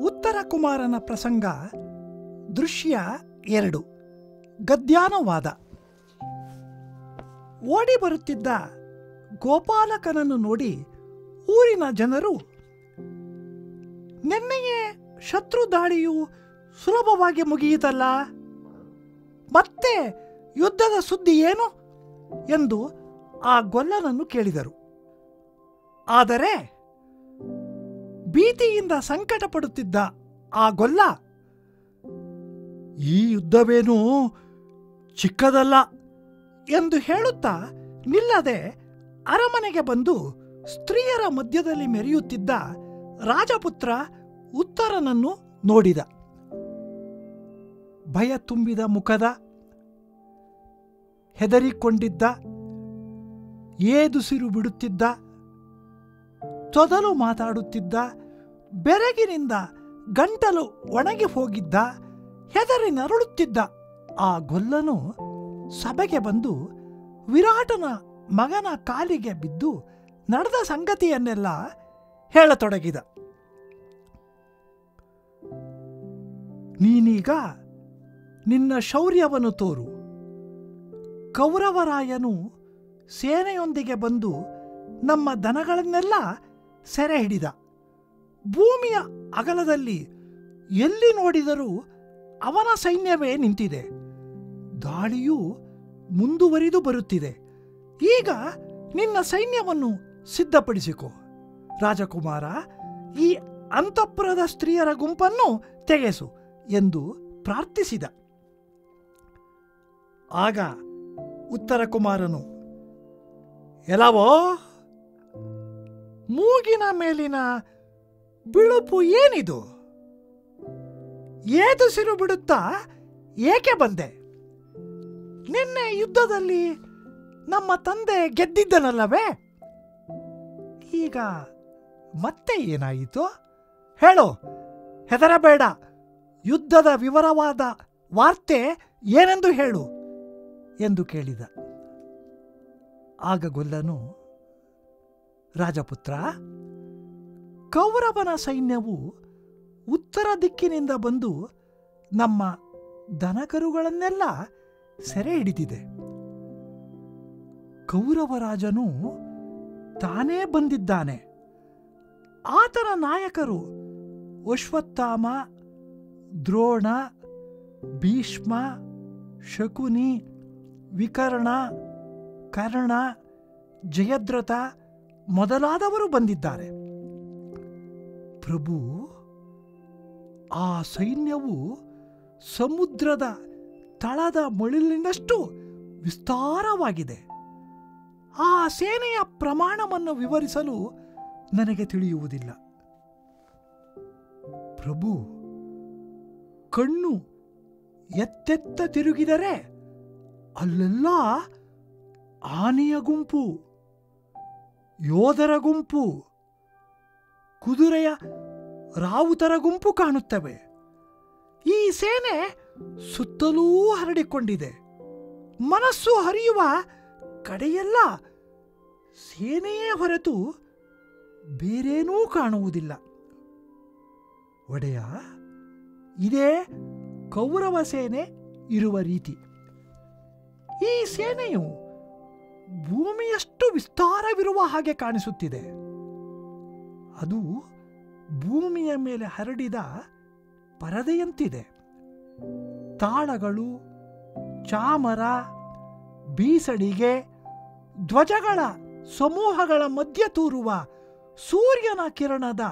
ಉತ್ತರ ಕುಮಾರನ ಪ್ರಸಂಗ ದೃಶ್ಯ 2 ಗದ್ಯಾನುವಾದ. ಓಡಿ ಬರುತ್ತಿದ್ದ ಗೋಪಾಲಕನನ್ನು ನೋಡಿ ಊರಿನ ಜನರು, ನಿನ್ನೆಯೇ ಶತ್ರು ದಾಳಿಯು ಸುಲಭವಾಗಿ ಮುಗಿಯಿತಲ್ಲ, ಮತ್ತೆ ಯುದ್ಧದ ಸುದ್ದಿ ಏನು ಎಂದು ಆ ಗೊಲ್ಲನನ್ನು ಕೇಳಿದರು. ಆದರೆ ಭೀತಿಯಿಂದ ಸಂಕಟ ಪಡುತ್ತಿದ್ದ ಆ ಗೊಲ್ಲ, ಈ ಯುದ್ಧವೇನೂ ಚಿಕ್ಕದಲ್ಲ ಎಂದು ಹೇಳುತ್ತಾ ನಿಲ್ಲದೆ ಅರಮನೆಗೆ ಬಂದು ಸ್ತ್ರೀಯರ ಮಧ್ಯದಲ್ಲಿ ಮೆರೆಯುತ್ತಿದ್ದ ರಾಜಪುತ್ರ ಉತ್ತರನನ್ನು ನೋಡಿದ. ಭಯ ತುಂಬಿದ ಮುಖದ, ಹೆದರಿಕೊಂಡಿದ್ದ, ಏದುಸಿರು ಬಿಡುತ್ತಿದ್ದ, ತೊದಲು ಮಾತಾಡುತ್ತಿದ್ದ, ಬೆರಗಿನಿಂದ ಗಂಟಲು ಒಣಗಿ ಹೋಗಿದ್ದ, ಹೆದರಿ ನರಳುತ್ತಿದ್ದ ಆ ಗೊಲ್ಲನು ಸಭೆಗೆ ಬಂದು ವಿರಾಟನ ಮಗನ ಕಾಲಿಗೆ ಬಿದ್ದು ನಡೆದ ಸಂಗತಿಯನ್ನೆಲ್ಲ ಹೇಳತೊಡಗಿದ. ನೀನೀಗ ನಿನ್ನ ಶೌರ್ಯವನ್ನು ತೋರು. ಕೌರವರಾಯನು ಸೇನೆಯೊಂದಿಗೆ ಬಂದು ನಮ್ಮ ದನಗಳನ್ನೆಲ್ಲ ಸೆರೆ ಹಿಡಿದ. ಭೂಮಿಯ ಅಗಲದಲ್ಲಿ ಎಲ್ಲಿ ನೋಡಿದರೂ ಅವನ ಸೈನ್ಯವೇ ನಿಂತಿದೆ. ದಾಳಿಯೂ ಮುಂದುವರಿದು ಬರುತ್ತಿದೆ. ಈಗ ನಿನ್ನ ಸೈನ್ಯವನ್ನು ಸಿದ್ಧಪಡಿಸಿಕೊ. ರಾಜಕುಮಾರ, ಈ ಅಂತಃಪುರದ ಸ್ತ್ರೀಯರ ಗುಂಪನ್ನು ತೆಗೆಸು ಎಂದು ಪ್ರಾರ್ಥಿಸಿದ. ಆಗ ಉತ್ತರ ಕುಮಾರನು, ಎಲ್ಲವೋ, ಮೂಗಿನ ಮೇಲಿನ ಬಿಳುಪು ಏನಿದು? ಏದುಸಿರು ಬಿಡುತ್ತಾ ಏಕೆ ಬಂದೆ? ನಿನ್ನೆ ಯುದ್ಧದಲ್ಲಿ ನಮ್ಮ ತಂದೆ ಗೆದ್ದಿದ್ದನಲ್ಲವೇ? ಈಗ ಮತ್ತೆ ಏನಾಯಿತು? ಹೇಳು, ಹೆದರಬೇಡ. ಯುದ್ಧದ ವಿವರವಾದ ವಾರ್ತೆ ಏನೆಂದು ಹೇಳು ಎಂದು ಕೇಳಿದ. ಆಗ ಗೊಲ್ಲನು, ರಾಜಪುತ್ರ, ಕೌರವನ ಸೈನ್ಯವು ಉತ್ತರ ದಿಕ್ಕಿನಿಂದ ಬಂದು ನಮ್ಮ ದನಕರುಗಳನ್ನೆಲ್ಲ ಸೆರೆ ಹಿಡಿದಿದೆ. ಕೌರವರಾಜನು ತಾನೇ ಬಂದಿದ್ದಾನೆ. ಆತನ ನಾಯಕರು ಅಶ್ವತ್ಥಾಮ, ದ್ರೋಣ, ಭೀಷ್ಮ, ಶಕುನಿ, ವಿಕರ್ಣ, ಕರ್ಣ, ಜಯದ್ರಥ ಮೊದಲಾದವರು ಬಂದಿದ್ದಾರೆ. ಪ್ರಭು, ಆ ಸೈನ್ಯವು ಸಮುದ್ರದ ತಳದ ಮಳಿಲಿನಷ್ಟು ವಿಸ್ತಾರವಾಗಿದೆ. ಆ ಸೇನೆಯ ಪ್ರಮಾಣವನ್ನು ವಿವರಿಸಲು ನನಗೆ ತಿಳಿಯುವುದಿಲ್ಲ. ಪ್ರಭು, ಕಣ್ಣು ಎತ್ತೆತ್ತ ತಿರುಗಿದರೆ ಅಲ್ಲೆಲ್ಲ ಆನೆಯ ಗುಂಪು, ಯೋಧರ ಗುಂಪು, ಕುದುರೆಯ ರಾವುತರ ಗುಂಪು ಕಾಣುತ್ತವೆ. ಈ ಸೇನೆ ಸುತ್ತಲೂ ಹರಡಿಕೊಂಡಿದೆ. ಮನಸ್ಸು ಹರಿಯುವ ಕಡೆಯೆಲ್ಲ ಸೇನೆಯೇ ಹೊರತು ಬೇರೇನೂ ಕಾಣುವುದಿಲ್ಲ. ಒಡೆಯ, ಇದೇ ಕೌರವ ಸೇನೆ ಇರುವ ರೀತಿ. ಈ ಸೇನೆಯು ಭೂಮಿಯಷ್ಟು ವಿಸ್ತಾರವಿರುವ ಹಾಗೆ ಕಾಣಿಸುತ್ತಿದೆ. ಅದು ಭೂಮಿಯ ಮೇಲೆ ಹರಡಿದ ಪರದೆಯಂತಿದೆ. ತಾಳಗಳು, ಚಾಮರ, ಬೀಸಡಿಗೆ, ಧ್ವಜಗಳ ಸಮೂಹಗಳ ಮಧ್ಯ ತೂರುವ ಸೂರ್ಯನ ಕಿರಣದ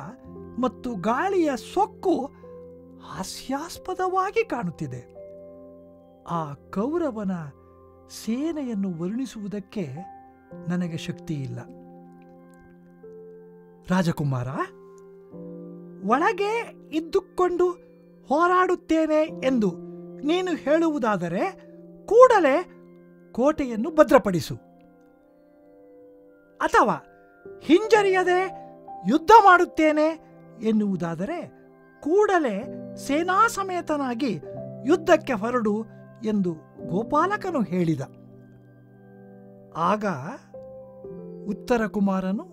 ಮತ್ತು ಗಾಳಿಯ ಸೊಕ್ಕು ಹಾಸ್ಯಾಸ್ಪದವಾಗಿ ಕಾಣುತ್ತಿದೆ. ಆ ಕೌರವನ ಸೇನೆಯನ್ನು ವರ್ಣಿಸುವುದಕ್ಕೆ ನನಗೆ ಶಕ್ತಿಯಿಲ್ಲ. ರಾಜಕುಮಾರ, ಒಳಗೆ ಇದ್ದುಕೊಂಡು ಹೋರಾಡುತ್ತೇನೆ ಎಂದು ನೀನು ಹೇಳುವುದಾದರೆ ಕೂಡಲೇ ಕೋಟೆಯನ್ನು ಭದ್ರಪಡಿಸು. ಅಥವಾ ಹಿಂಜರಿಯದೆ ಯುದ್ಧ ಮಾಡುತ್ತೇನೆ ಎನ್ನುವುದಾದರೆ ಕೂಡಲೇ ಸೇನಾ ಸಮೇತನಾಗಿ ಯುದ್ಧಕ್ಕೆ ಹೊರಡು ಎಂದು ಗೋಪಾಲಕನು ಹೇಳಿದ. ಆಗ ಉತ್ತರ ಕುಮಾರನು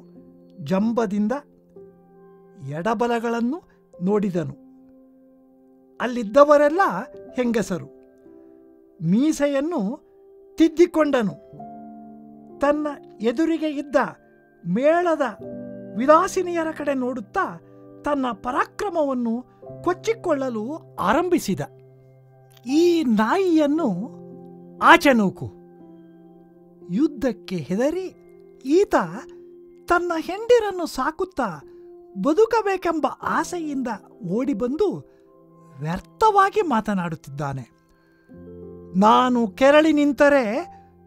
ಜಂಬದಿಂದ ಎಡಬಲಗಳನ್ನು ನೋಡಿದನು. ಅಲ್ಲಿದ್ದವರೆಲ್ಲ ಹೆಂಗಸರು. ಮೀಸೆಯನ್ನು ತಿದ್ದಿಕೊಂಡನು. ತನ್ನ ಎದುರಿಗೆ ಇದ್ದ ಮೇಳದ ವಿಲಾಸಿನಿಯರ ಕಡೆ ನೋಡುತ್ತಾ ತನ್ನ ಪರಾಕ್ರಮವನ್ನು ಕೊಚ್ಚಿಕೊಳ್ಳಲು ಆರಂಭಿಸಿದ. ಈ ನಾಯಿಯನ್ನು ಆಚೆ ನೂಕು. ಯುದ್ಧಕ್ಕೆ ಹೆದರಿ ಈತ ತನ್ನ ಹೆಂಡಿರನ್ನು ಸಾಕುತ್ತಾ ಬದುಕಬೇಕೆಂಬ ಆಸೆಯಿಂದ ಓಡಿಬಂದು ವ್ಯರ್ಥವಾಗಿ ಮಾತನಾಡುತ್ತಿದ್ದಾನೆ. ನಾನು ಕೆರಳಿ ನಿಂತರೆ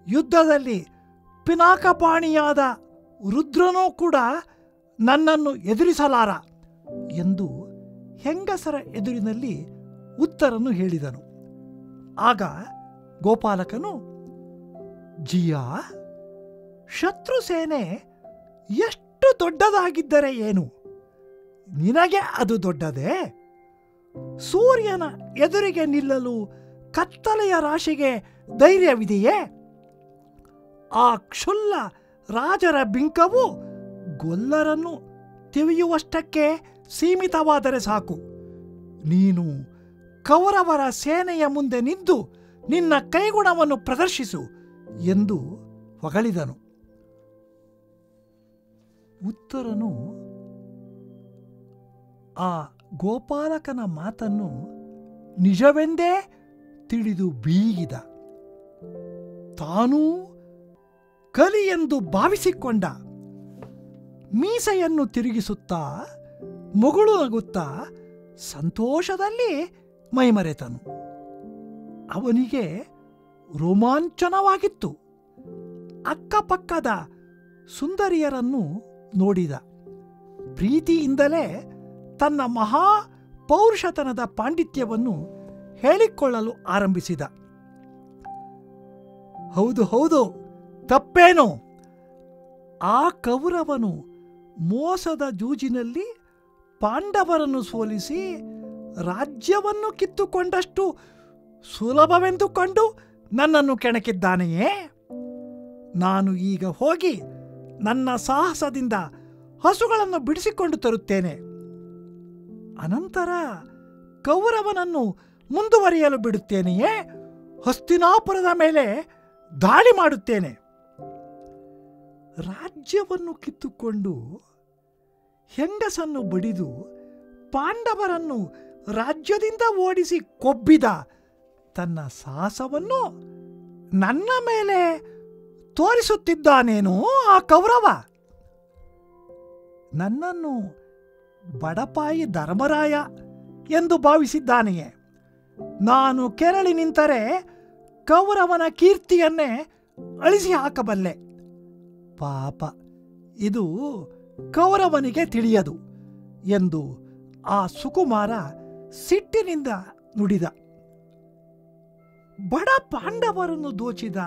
ಯುದ್ಧದಲ್ಲಿ ಪಿನಾಕಪಾಣಿಯಾದ ರುದ್ರನೂ ಕೂಡ ನನ್ನನ್ನು ಎದುರಿಸಲಾರ ಎಂದು ಹೆಂಗಸರ ಎದುರಿನಲ್ಲಿ ಉತ್ತರನು ಹೇಳಿದನು. ಆಗ ಗೋಪಾಲಕನು, ಜಿಯಾ, ಶತ್ರು ಸೇನೆ ಎಷ್ಟು ದೊಡ್ಡದಾಗಿದ್ದರೆ ಏನು, ನಿನಗೆ ಅದು ದೊಡ್ಡದೇ? ಸೂರ್ಯನ ಎದುರಿಗೆ ನಿಲ್ಲಲು ಕತ್ತಲೆಯ ರಾಶಿಗೆ ಧೈರ್ಯವಿದೆಯೇ? ಆ ಕ್ಷುಲ್ಲ ರಾಜರ ಬಿಂಕವು ಗೊಲ್ಲರನ್ನು ತಿವಿಯುವಷ್ಟಕ್ಕೆ ಸೀಮಿತವಾದರೆ ಸಾಕು. ನೀನು ಕೌರವರ ಸೇನೆಯ ಮುಂದೆ ನಿಂತು ನಿನ್ನ ಕೈಗುಣವನ್ನು ಪ್ರದರ್ಶಿಸು ಎಂದು ಹೊಗಳಿದನು. ಉತ್ತರನು ಆ ಗೋಪಾಲಕನ ಮಾತನ್ನು ನಿಜವೆಂದೇ ತಿಳಿದು ಬೀಗಿದ. ತಾನೂ ಕಲಿ ಎಂದು ಭಾವಿಸಿಕೊಂಡ. ಮೀಸೆಯನ್ನು ತಿರುಗಿಸುತ್ತಾ ಮುಗುಳು ನಗುತ್ತಾ ಸಂತೋಷದಲ್ಲಿ ಮೈಮರೆತನು. ಅವನಿಗೆ ರೋಮಾಂಚನವಾಗಿತ್ತು. ಅಕ್ಕಪಕ್ಕದ ಸುಂದರಿಯರನ್ನು ನೋಡಿದ. ಪ್ರೀತಿಯಿಂದಲೇ ತನ್ನ ಮಹಾ ಪೌರುಷತನದ ಪಾಂಡಿತ್ಯವನ್ನು ಹೇಳಿಕೊಳ್ಳಲು ಆರಂಭಿಸಿದ. ಹೌದು ಹೌದು, ತಪ್ಪೇನು? ಆ ಕೌರವನು ಮೋಸದ ಜೂಜಿನಲ್ಲಿ ಪಾಂಡವರನ್ನು ಸೋಲಿಸಿ ರಾಜ್ಯವನ್ನು ಕಿತ್ತುಕೊಂಡಷ್ಟು ಸುಲಭವೆಂದುಕೊಂಡು ನನ್ನನ್ನು ಕೆಣಕಿದ್ದಾನೆಯೇ? ನಾನು ಈಗ ಹೋಗಿ ನನ್ನ ಸಾಹಸದಿಂದ ಹಸುಗಳನ್ನು ಬಿಡಿಸಿಕೊಂಡು ತರುತ್ತೇನೆ. ಅನಂತರ ಕೌರವನನ್ನು ಮುಂದುವರಿಯಲು ಬಿಡುತ್ತೇನೆಯೇ? ಹಸ್ತಿನಾಪುರದ ಮೇಲೆ ದಾಳಿ ಮಾಡುತ್ತೇನೆ. ರಾಜ್ಯವನ್ನು ಕಿತ್ತುಕೊಂಡು ಹೆಂಗಸನ್ನು ಬಡಿದು ಪಾಂಡವರನ್ನು ರಾಜ್ಯದಿಂದ ಓಡಿಸಿ ಕೊಬ್ಬಿದ ತನ್ನ ಸಾಹಸವನ್ನು ನನ್ನ ಮೇಲೆ ತೋರಿಸುತ್ತಿದ್ದಾನೇನೋ ಆ ಕೌರವ. ನನ್ನನ್ನು ಬಡಪಾಯಿ ಧರ್ಮರಾಯ ಎಂದು ಭಾವಿಸಿದ್ದಾನೆಯೇ? ನಾನು ಕೆರಳಿ ನಿಂತರೆ ಕೌರವನ ಕೀರ್ತಿಯನ್ನೇ ಅಳಿಸಿ ಹಾಕಬಲ್ಲೆ. ಪಾಪ, ಇದು ಕೌರವನಿಗೆ ತಿಳಿಯದು ಎಂದು ಆ ಸುಕುಮಾರ ಸಿಟ್ಟಿನಿಂದ ನುಡಿದ. ಬಡ ಪಾಂಡವರನ್ನು ದೋಚಿದ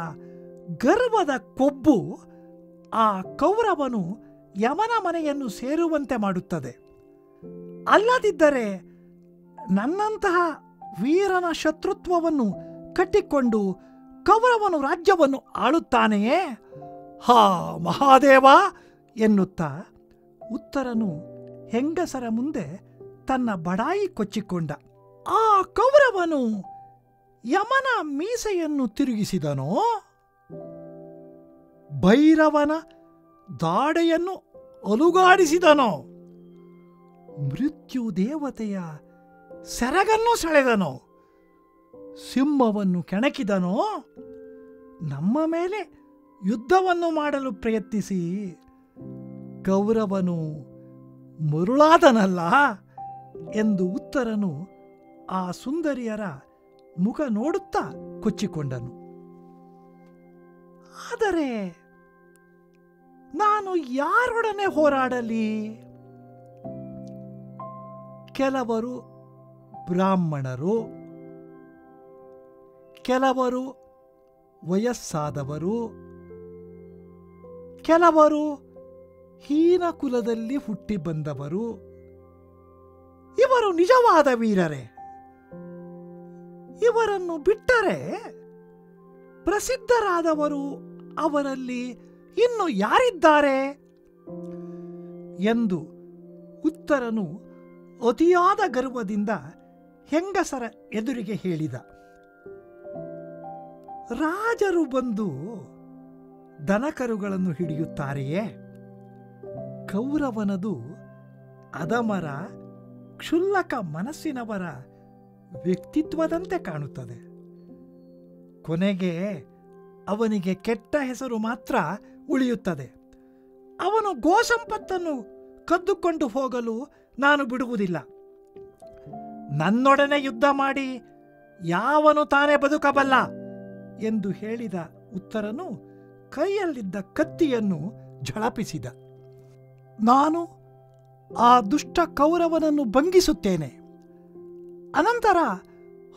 ಗರ್ವದ ಕೊಬ್ಬು ಆ ಕೌರವನು ಯಮನ ಮನೆಯನ್ನು ಸೇರುವಂತೆ ಮಾಡುತ್ತದೆ. ಅಲ್ಲದಿದ್ದರೆ ನನ್ನಂತಹ ವೀರನ ಶತ್ರುತ್ವವನ್ನು ಕಟ್ಟಿಕೊಂಡು ಕೌರವನು ರಾಜ್ಯವನ್ನು ಆಳುತ್ತಾನೆಯೇ? ಹಾ ಮಹಾದೇವ ಎನ್ನುತ್ತಾ ಉತ್ತರನು ಹೆಂಗಸರ ಮುಂದೆ ತನ್ನ ಬಡಾಯಿ ಕೊಚ್ಚಿಕೊಂಡ. ಆ ಕೌರವನು ಯಮನ ಮೀಸೆಯನ್ನು ತಿರುಗಿಸಿದನೋ, ಭೈರವನ ದಾಡೆಯನ್ನು ಅಲುಗಾಡಿಸಿದನೋ, ಮೃತ್ಯು ದೇವತೆಯ ಸೆರಗನ್ನು ಸೆಳೆದನೋ, ಸಿಂಹವನ್ನು ಕೆಣಕಿದನೋ, ನಮ್ಮ ಮೇಲೆ ಯುದ್ಧವನ್ನು ಮಾಡಲು ಪ್ರಯತ್ನಿಸಿ ಕೌರವನು ಮರುಳಾದನಲ್ಲ ಎಂದು ಉತ್ತರನು ಆ ಸುಂದರಿಯರ ಮುಖ ನೋಡುತ್ತಾ ಕೊಚ್ಚಿಕೊಂಡನು. ಆದರೆ ನಾನು ಯಾರೊಡನೆ ಹೋರಾಡಲಿ? ಕೆಲವರು ಬ್ರಾಹ್ಮಣರು, ಕೆಲವರು ವಯಸ್ಸಾದವರು, ಕೆಲವರು ಹೀನ ಕುಲದಲ್ಲಿ ಹುಟ್ಟಿ ಬಂದವರು. ಇವರು ನಿಜವಾದ ವೀರರೇ? ಇವರನ್ನು ಬಿಟ್ಟರೆ ಪ್ರಸಿದ್ಧರಾದವರು ಅವರಲ್ಲಿ ಇನ್ನು ಯಾರಿದ್ದಾರೆ ಎಂದು ಉತ್ತರನು ಅತಿಯಾದ ಗರ್ವದಿಂದ ಹೆಂಗಸರ ಎದುರಿಗೆ ಹೇಳಿದ. ರಾಜರು ಬಂದು ದನಕರುಗಳನ್ನು ಹಿಡಿಯುತ್ತಾರೆಯೇ? ಕೌರವನದು ಅಧಮರ ಕ್ಷುಲ್ಲಕ ಮನಸ್ಸಿನವರ ವ್ಯಕ್ತಿತ್ವದಂತೆ ಕಾಣುತ್ತದೆ. ಕೊನೆಗೆ ಅವನಿಗೆ ಕೆಟ್ಟ ಹೆಸರು ಮಾತ್ರ ಉಳಿಯುತ್ತದೆ. ಅವನು ಗೋಸಂಪತ್ತನ್ನು ಕದ್ದುಕೊಂಡು ಹೋಗಲು ನಾನು ಬಿಡುವುದಿಲ್ಲ. ನನ್ನೊಡನೆ ಯುದ್ಧ ಮಾಡಿ ಯಾವನು ತಾನೇ ಬದುಕಬಲ್ಲ ಎಂದು ಹೇಳಿದ ಉತ್ತರನು ಕೈಯಲ್ಲಿದ್ದ ಕತ್ತಿಯನ್ನು ಝಳಪಿಸಿದ. ನಾನು ಆ ದುಷ್ಟ ಕೌರವನನ್ನು ಭಂಗಿಸುತ್ತೇನೆ. ಅನಂತರ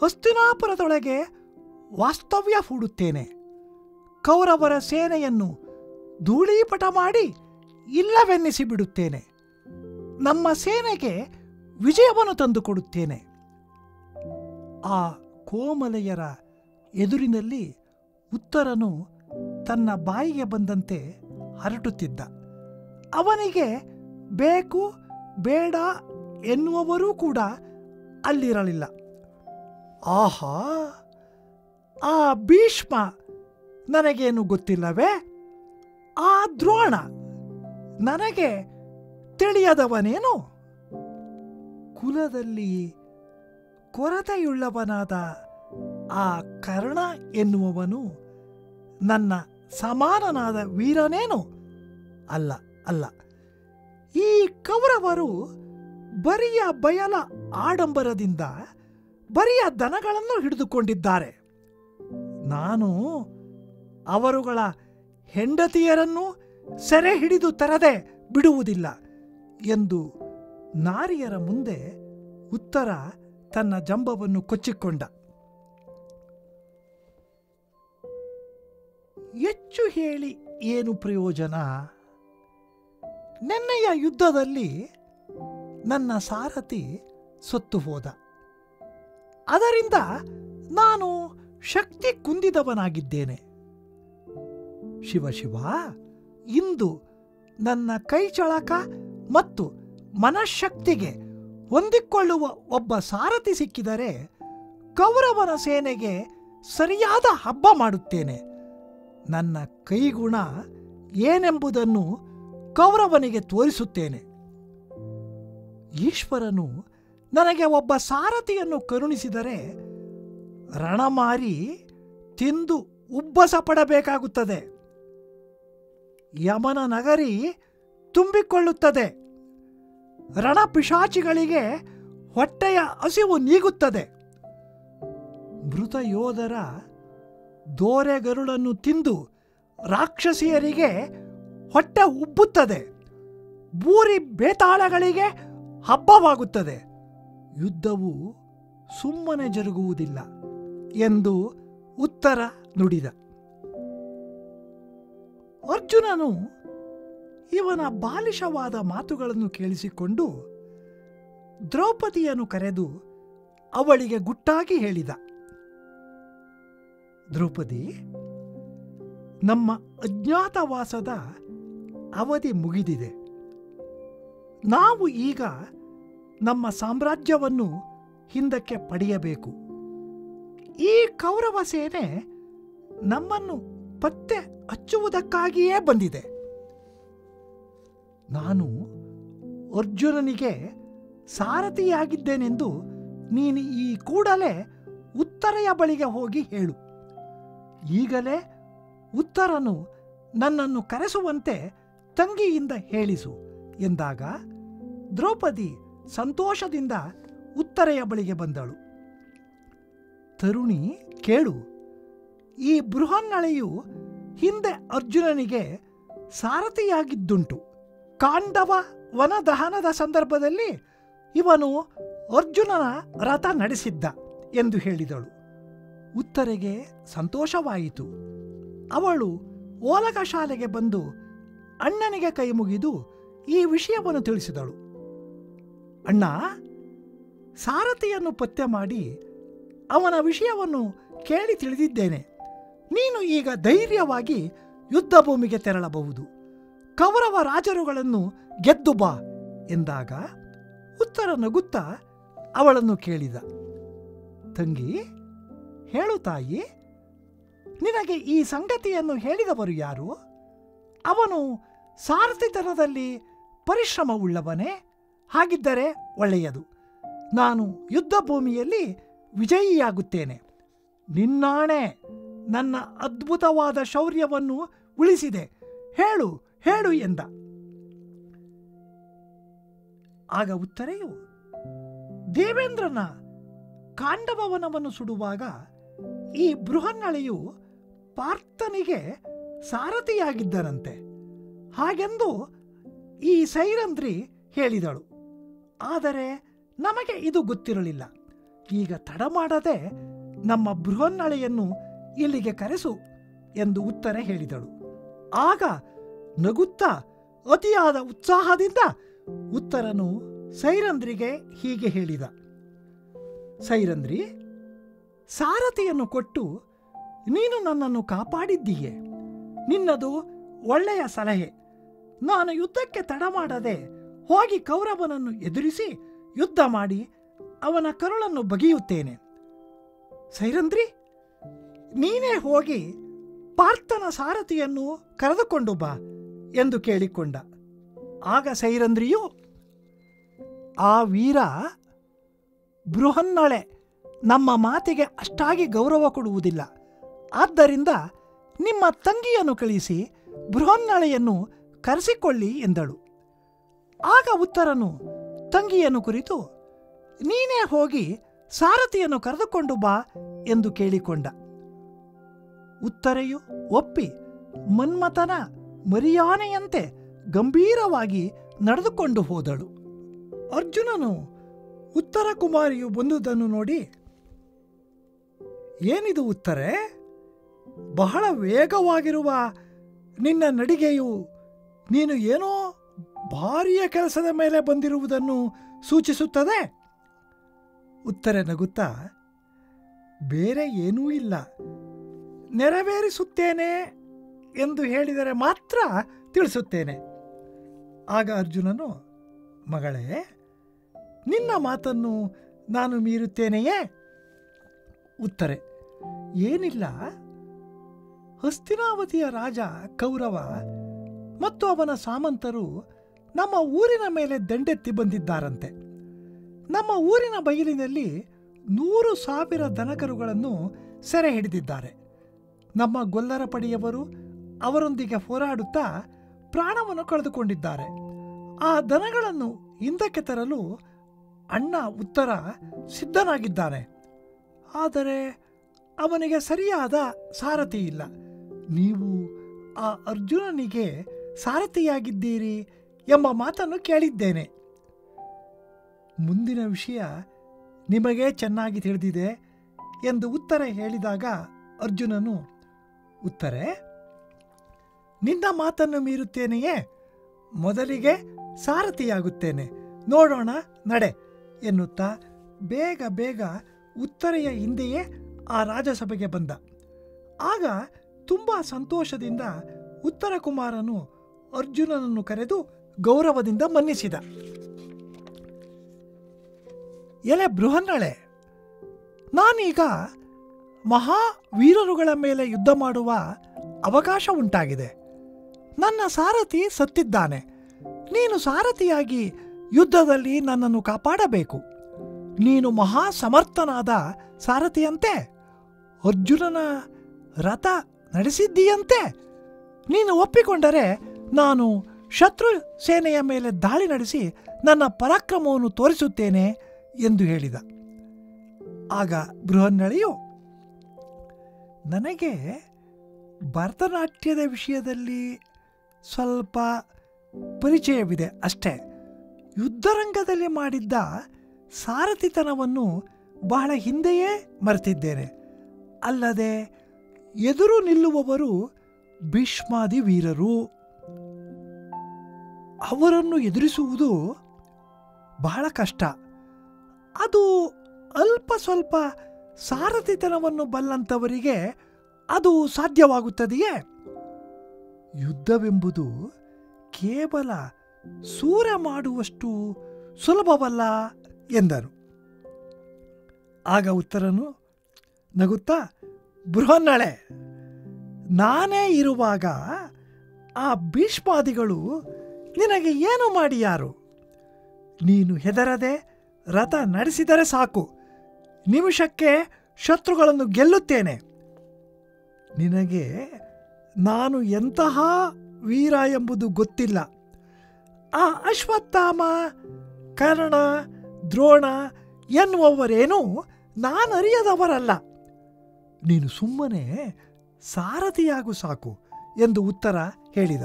ಹಸ್ತಿನಾಪುರದೊಳಗೆ ವಾಸ್ತವ್ಯ ಹೂಡುತ್ತೇನೆ. ಕೌರವರ ಸೇನೆಯನ್ನು ಧೂಳೀಪಟ ಮಾಡಿ ಇಲ್ಲವೆನ್ನಿಸಿ ಬಿಡುತ್ತೇನೆ. ನಮ್ಮ ಸೇನೆಗೆ ವಿಜಯವನ್ನು ತಂದುಕೊಡುತ್ತೇನೆ. ಆ ಕೋಮಲೆಯರ ಎದುರಿನಲ್ಲಿ ಉತ್ತರನು ತನ್ನ ಬಾಯಿಗೆ ಬಂದಂತೆ ಹರಟುತ್ತಿದ್ದ. ಅವನಿಗೆ ಬೇಕು ಬೇಡ ಎನ್ನುವವರೂ ಕೂಡ ಅಲ್ಲಿರಲಿಲ್ಲ. ಆಹಾ, ಆ ಭೀಷ್ಮ ನನಗೇನು ಗೊತ್ತಿಲ್ಲವೇ? ಆ ದ್ರೋಣ ನನಗೆ ತಿಳಿಯದವನೇನು? ಕುಲದಲ್ಲಿ ಕೊರತೆಯುಳ್ಳವನಾದ ಆ ಕರ್ಣ ಎನ್ನುವವನು ನನ್ನ ಸಮಾನನಾದ ವೀರನೇನು? ಅಲ್ಲ ಅಲ್ಲ. ಈ ಕೌರವರು ಬರಿಯ ಬಯಲ ಆಡಂಬರದಿಂದ ಬರಿಯ ದನಗಳನ್ನು ಹಿಡಿದುಕೊಂಡಿದ್ದಾರೆ. ನಾನು ಅವರುಗಳ ಹೆಂಡತಿಯರನ್ನು ಸೆರೆ ಹಿಡಿದು ತರದೆ ಬಿಡುವುದಿಲ್ಲ ಎಂದು ನಾರಿಯರ ಮುಂದೆ ಉತ್ತರ ತನ್ನ ಜಂಬವನ್ನು ಕೊಚ್ಚಿಕೊಂಡ. ಹೆಚ್ಚು ಹೇಳಿ ಏನು ಪ್ರಯೋಜನ? ನೆನ್ನೆಯ ಯುದ್ಧದಲ್ಲಿ ನನ್ನ ಸಾರಥಿ ಸತ್ತು ಹೋದ. ಅದರಿಂದ ನಾನು ಶಕ್ತಿ ಕುಂದಿದವನಾಗಿದ್ದೇನೆ. ಶಿವ, ಇಂದು ನನ್ನ ಕೈಚಳಕ ಮತ್ತು ಮನಃಶಕ್ತಿಗೆ ಹೊಂದಿಕೊಳ್ಳುವ ಒಬ್ಬ ಸಾರಥಿ ಸಿಕ್ಕಿದರೆ ಕೌರವನ ಸೇನೆಗೆ ಸರಿಯಾದ ಹಬ್ಬ ಮಾಡುತ್ತೇನೆ. ನನ್ನ ಕೈಗುಣ ಏನೆಂಬುದನ್ನು ಕೌರವನಿಗೆ ತೋರಿಸುತ್ತೇನೆ. ಈಶ್ವರನು ನನಗೆ ಒಬ್ಬ ಸಾರಥಿಯನ್ನು ಕರುಣಿಸಿದರೆ ರಣಮಾರಿ ತಿಂದು ಉಬ್ಬಸ ಪಡಬೇಕಾಗುತ್ತದೆ. ಯಮನ ನಗರಿ ತುಂಬಿಕೊಳ್ಳುತ್ತದೆ. ರಣಪಿಶಾಚಿಗಳಿಗೆ ಹೊಟ್ಟೆಯ ಹಸಿವು ನೀಗುತ್ತದೆ. ಮೃತ ಯೋಧರ ದೋರೆಗರುಳನ್ನು ತಿಂದು ರಾಕ್ಷಸಿಯರಿಗೆ ಹೊಟ್ಟೆ ಉಬ್ಬುತ್ತದೆ. ಬೂರಿ ಬೇತಾಳಗಳಿಗೆ ಹಬ್ಬವಾಗುತ್ತದೆ. ಯುದ್ಧವು ಸುಮ್ಮನೆ ಜರುಗುವುದಿಲ್ಲ ಎಂದು ಉತ್ತರ ನುಡಿದ. ಅರ್ಜುನನು ಇವನ ಬಾಲಿಶವಾದ ಮಾತುಗಳನ್ನು ಕೇಳಿಸಿಕೊಂಡು ದ್ರೌಪದಿಯನ್ನು ಕರೆದು ಅವಳಿಗೆ ಗುಟ್ಟಾಗಿ ಹೇಳಿದ. ದ್ರೌಪದಿ, ನಮ್ಮ ಅಜ್ಞಾತವಾಸದ ಅವಧಿ ಮುಗಿದಿದೆ. ನಾವು ಈಗ ನಮ್ಮ ಸಾಮ್ರಾಜ್ಯವನ್ನು ಹಿಂದಕ್ಕೆ ಪಡೆಯಬೇಕು. ಈ ಕೌರವ ಸೇನೆ ನಮ್ಮನ್ನು ಪತ್ತೆ ಹಚ್ಚುವುದಕ್ಕಾಗಿಯೇ ಬಂದಿದೆ. ನಾನು ಅರ್ಜುನನಿಗೆ ಸಾರಥಿಯಾಗಿದ್ದೇನೆಂದು ನೀನು ಈ ಕೂಡಲೇ ಉತ್ತರೆಯ ಬಳಿಗೆ ಹೋಗಿ ಹೇಳು. ಈಗಲೇ ಉತ್ತರನು ನನ್ನನ್ನು ಕರೆಸುವಂತೆ ತಂಗಿಯಿಂದ ಹೇಳಿಸು ಎಂದಾಗ ದ್ರೌಪದಿ ಸಂತೋಷದಿಂದ ಉತ್ತರೆಯ ಬಳಿಗೆ ಬಂದಳು. ತರುಣಿ, ಕೇಳು. ಈ ಬೃಹನ್ನಳೆಯು ಹಿಂದೆ ಅರ್ಜುನನಿಗೆ ಸಾರಥಿಯಾಗಿದ್ದುಂಟು. ಕಾಂಡವ ವನದಹನದ ಸಂದರ್ಭದಲ್ಲಿ ಇವನು ಅರ್ಜುನನ ರಥ ನಡೆಸಿದ್ದ ಎಂದು ಹೇಳಿದಳು. ಉತ್ತರೆಗೆ ಸಂತೋಷವಾಯಿತು. ಅವಳು ಓಲಗ ಶಾಲೆಗೆ ಬಂದು ಅಣ್ಣನಿಗೆ ಕೈ ಮುಗಿದು ಈ ವಿಷಯವನ್ನು ತಿಳಿಸಿದಳು. ಅಣ್ಣ, ಸಾರಥಿಯನ್ನು ಪತ್ತೆ ಮಾಡಿ ಅವನ ವಿಷಯವನ್ನು ಕೇಳಿ ತಿಳಿದಿದ್ದೇನೆ. ನೀನು ಈಗ ಧೈರ್ಯವಾಗಿ ಯುದ್ಧ ಭೂಮಿಗೆ ತೆರಳಬಹುದು. ಕೌರವ ರಾಜರುಗಳನ್ನು ಗೆದ್ದು ಬಾ ಎಂದಾಗ ಉತ್ತರ ನಗುತ್ತಾ ಅವಳನ್ನು ಕೇಳಿದ. ತಂಗಿ, ಹೇಳು ತಾಯಿ, ನಿನಗೆ ಈ ಸಂಗತಿಯನ್ನು ಹೇಳಿದವರು ಯಾರು? ಅವನು ಸಾರಥಿತನದಲ್ಲಿ ಪರಿಶ್ರಮವುಳ್ಳವನೇ? ಹಾಗಿದ್ದರೆ ಒಳ್ಳೆಯದು. ನಾನು ಯುದ್ಧ ಭೂಮಿಯಲ್ಲಿ ವಿಜಯಿಯಾಗುತ್ತೇನೆ. ನಿನ್ನಾಣೆ ನನ್ನ ಅದ್ಭುತವಾದ ಶೌರ್ಯವನ್ನು ಉಳಿಸಿದೆ. ಹೇಳು ಹೇಳು ಎಂದ. ಆಗ ಉತ್ತರೆಯು, ದೇವೇಂದ್ರನ ಕಾಂಡವವನವನ್ನು ಸುಡುವಾಗ ಈ ಬೃಹನ್ನಳೆಯು ಪಾರ್ಥನಿಗೆ ಸಾರಥಿಯಾಗಿದ್ದನಂತೆ. ಹಾಗೆಂದು ಈ ಸೈರಂಧ್ರಿ ಹೇಳಿದಳು. ಆದರೆ ನಮಗೆ ಇದು ಗೊತ್ತಿರಲಿಲ್ಲ. ಈಗ ತಡ ಮಾಡದೆ ನಮ್ಮ ಬೃಹನ್ನಳೆಯನ್ನು ಇಲ್ಲಿಗೆ ಕರೆಸು ಎಂದು ಉತ್ತರ ಹೇಳಿದಳು. ಆಗ ನಗುತ್ತಾ ಅತಿಯಾದ ಉತ್ಸಾಹದಿಂದ ಉತ್ತರನು ಸೈರಂಧ್ರಿಗೆ ಹೀಗೆ ಹೇಳಿದ. ಸೈರಂಧ್ರಿ, ಸಾರಥಿಯನ್ನು ಕೊಟ್ಟು ನೀನು ನನ್ನನ್ನು ಕಾಪಾಡಿದ್ದೀಯೆ. ನಿನ್ನದು ಒಳ್ಳೆಯ ಸಲಹೆ. ನಾನು ಯುದ್ಧಕ್ಕೆ ತಡ ಮಾಡದೆ ಹೋಗಿ ಕೌರವನನ್ನು ಎದುರಿಸಿ ಯುದ್ಧ ಮಾಡಿ ಅವನ ಕರುಳನ್ನು ಬಗೆಯುತ್ತೇನೆ. ಸೈರಂಧ್ರಿ, ನೀನೇ ಹೋಗಿ ಪಾರ್ಥನ ಸಾರಥಿಯನ್ನು ಕರೆದುಕೊಂಡು ಬಾ ಎಂದು ಕೇಳಿಕೊಂಡ. ಆಗ ಸೈರಂಧ್ರಿಯು, ಆ ವೀರ ಬೃಹನ್ನಳೆ ನಮ್ಮ ಮಾತಿಗೆ ಅಷ್ಟಾಗಿ ಗೌರವ ಕೊಡುವುದಿಲ್ಲ. ಆದ್ದರಿಂದ ನಿಮ್ಮ ತಂಗಿಯನ್ನು ಕಳಿಸಿ ಬೃಹನ್ನಳೆಯನ್ನು ಕರೆಸಿಕೊಳ್ಳಿ ಎಂದಳು. ಆಗ ಉತ್ತರನು ತಂಗಿಯನ್ನು ಕುರಿತು, ನೀನೇ ಹೋಗಿ ಸಾರಥಿಯನ್ನು ಕರೆದುಕೊಂಡು ಬಾ ಎಂದು ಕೇಳಿಕೊಂಡ. ಉತ್ತರೆಯು ಒಪ್ಪಿ ಮನ್ಮಥನ ಮರಿಯಾನೆಯಂತೆ ಗಂಭೀರವಾಗಿ ನಡೆದುಕೊಂಡು ಹೋದಳು. ಅರ್ಜುನನು ಉತ್ತರ ಕುಮಾರಿಯು ಬಂದುದನ್ನು ನೋಡಿ, ಏನಿದು ಉತ್ತರೆ? ಬಹಳ ವೇಗವಾಗಿರುವ ನಿನ್ನ ನಡಿಗೆಯು ನೀನು ಏನೋ ಭಾರಿಯ ಕೆಲಸದ ಮೇಲೆ ಬಂದಿರುವುದನ್ನು ಸೂಚಿಸುತ್ತದೆ. ಉತ್ತರ ನಗುತ್ತಾ, ಬೇರೆ ಏನೂ ಇಲ್ಲ, ನೆರವೇರಿಸುತ್ತೇನೆ ಎಂದು ಹೇಳಿದರೆ ಮಾತ್ರ ತಿಳಿಸುತ್ತೇನೆ. ಆಗ ಅರ್ಜುನನು, ಮಗಳೇ, ನಿನ್ನ ಮಾತನ್ನು ನಾನು ಮೀರುತ್ತೇನೆಯೇ? ಉತ್ತರೆ, ಏನಿಲ್ಲ, ಹಸ್ತಿನಾವತಿಯ ರಾಜ ಕೌರವ ಮತ್ತು ಅವನ ಸಾಮಂತರು ನಮ್ಮ ಊರಿನ ಮೇಲೆ ದಂಡೆತ್ತಿ ಬಂದಿದ್ದಾರಂತೆ. ನಮ್ಮ ಊರಿನ ಬಯಲಿನಲ್ಲಿ 100,000 ದನಕರುಗಳನ್ನು ಸೆರೆ ಹಿಡಿದಿದ್ದಾರೆ. ನಮ್ಮ ಗೊಲ್ಲರ ಪಡೆಯವರು ಅವರೊಂದಿಗೆ ಹೋರಾಡುತ್ತಾ ಪ್ರಾಣವನ್ನು ಕಳೆದುಕೊಂಡಿದ್ದಾರೆ. ಆ ದನಗಳನ್ನು ಹಿಂದಕ್ಕೆ ತರಲು ಅಣ್ಣ ಉತ್ತರ ಸಿದ್ಧನಾಗಿದ್ದಾನೆ. ಆದರೆ ಅವನಿಗೆ ಸರಿಯಾದ ಸಾರಥಿ ಇಲ್ಲ. ನೀವು ಆ ಅರ್ಜುನನಿಗೆ ಸಾರಥಿಯಾಗಿದ್ದೀರಿ ಎಂಬ ಮಾತನ್ನು ಕೇಳಿದ್ದೇನೆ. ಮುಂದಿನ ವಿಷಯ ನಿಮಗೆ ಚೆನ್ನಾಗಿ ತಿಳಿದಿದೆ ಎಂದು ಉತ್ತರ ಹೇಳಿದಾಗ ಅರ್ಜುನನು, ಉತ್ತರೆ, ನಿನ್ನ ಮಾತನ್ನು ಮೀರುತ್ತೇನೆಯೇ? ಮೊದಲಿಗೆ ಸಾರಥಿಯಾಗುತ್ತೇನೆ, ನೋಡೋಣ ನಡೆ ಎನ್ನುತ್ತಾ ಬೇಗ ಬೇಗ ಉತ್ತರೆಯ ಹಿಂದೆಯೇ ಆ ರಾಜಸಭೆಗೆ ಬಂದ. ಆಗ ತುಂಬ ಸಂತೋಷದಿಂದ ಉತ್ತರ ಕುಮಾರನು ಅರ್ಜುನನನ್ನು ಕರೆದು ಗೌರವದಿಂದ ಮನ್ನಿಸಿದ. ಎಲೆ ಬೃಹನ್ನಳೆ, ನಾನೀಗ ಮಹಾವೀರರುಗಳ ಮೇಲೆ ಯುದ್ಧ ಮಾಡುವ ಅವಕಾಶ ಉಂಟಾಗಿದೆ. ನನ್ನ ಸಾರಥಿ ಸತ್ತಿದ್ದಾನೆ. ನೀನು ಸಾರಥಿಯಾಗಿ ಯುದ್ಧದಲ್ಲಿ ನನ್ನನ್ನು ಕಾಪಾಡಬೇಕು. ನೀನು ಮಹಾ ಸಮರ್ಥನಾದ ಸಾರಥಿಯಂತೆ, ಅರ್ಜುನನ ರಥ ನಡೆಸಿದ್ದೀಯಂತೆ. ನೀನು ಒಪ್ಪಿಕೊಂಡರೆ ನಾನು ಶತ್ರು ಸೇನೆಯ ಮೇಲೆ ದಾಳಿ ನಡೆಸಿ ನನ್ನ ಪರಾಕ್ರಮವನ್ನು ತೋರಿಸುತ್ತೇನೆ ಎಂದು ಹೇಳಿದ. ಆಗ ಬೃಹನ್ನಳೆಯು, ನನಗೆ ಭರತನಾಟ್ಯದ ವಿಷಯದಲ್ಲಿ ಸ್ವಲ್ಪ ಪರಿಚಯವಿದೆ ಅಷ್ಟೇ. ಯುದ್ಧರಂಗದಲ್ಲಿ ಮಾಡಿದ್ದ ಸಾರಥಿತನವನ್ನು ಬಹಳ ಹಿಂದೆಯೇ ಮರೆತಿದ್ದೇನೆ. ಅಲ್ಲದೆ ಎದುರು ನಿಲ್ಲುವವರು ಭೀಷ್ಮಾದಿ ವೀರರು. ಅವರನ್ನು ಎದುರಿಸುವುದು ಬಹಳ ಕಷ್ಟ. ಅದು ಅಲ್ಪ ಸ್ವಲ್ಪ ಸಾರಥಿತನವನ್ನು ಬಲ್ಲಂಥವರಿಗೆ ಅದು ಸಾಧ್ಯವಾಗುತ್ತದೆಯೇ? ಯುದ್ಧವೆಂಬುದು ಕೇವಲ ಸೂರೆ ಮಾಡುವಷ್ಟು ಸುಲಭವಲ್ಲ ಎಂದನು. ಆಗ ಉತ್ತರನು ನಗುತ್ತಾ, ಬೃಹನ್ನಳೆ, ನಾನೇ ಇರುವಾಗ ಆ ಭೀಷ್ಮಾದಿಗಳು ನಿನಗೆ ಏನು ಮಾಡಿಯಾರು? ನೀನು ಹೆದರದೆ ರಥ ನಡೆಸಿದರೆ ಸಾಕು, ನಿಮಿಷಕ್ಕೆ ಶತ್ರುಗಳನ್ನು ಗೆಲ್ಲುತ್ತೇನೆ. ನಿನಗೆ ನಾನು ಎಂತಹ ವೀರ ಎಂಬುದು ಗೊತ್ತಿಲ್ಲ. ಆ ಅಶ್ವತ್ಥಾಮ, ಕರ್ಣ, ದ್ರೋಣ ಎನ್ನುವವರೇನೂ ನಾನರಿಯದವರಲ್ಲ. ನೀನು ಸುಮ್ಮನೆ ಸಾರಥಿಯಾಗು ಸಾಕು ಎಂದು ಉತ್ತರ ಹೇಳಿದ.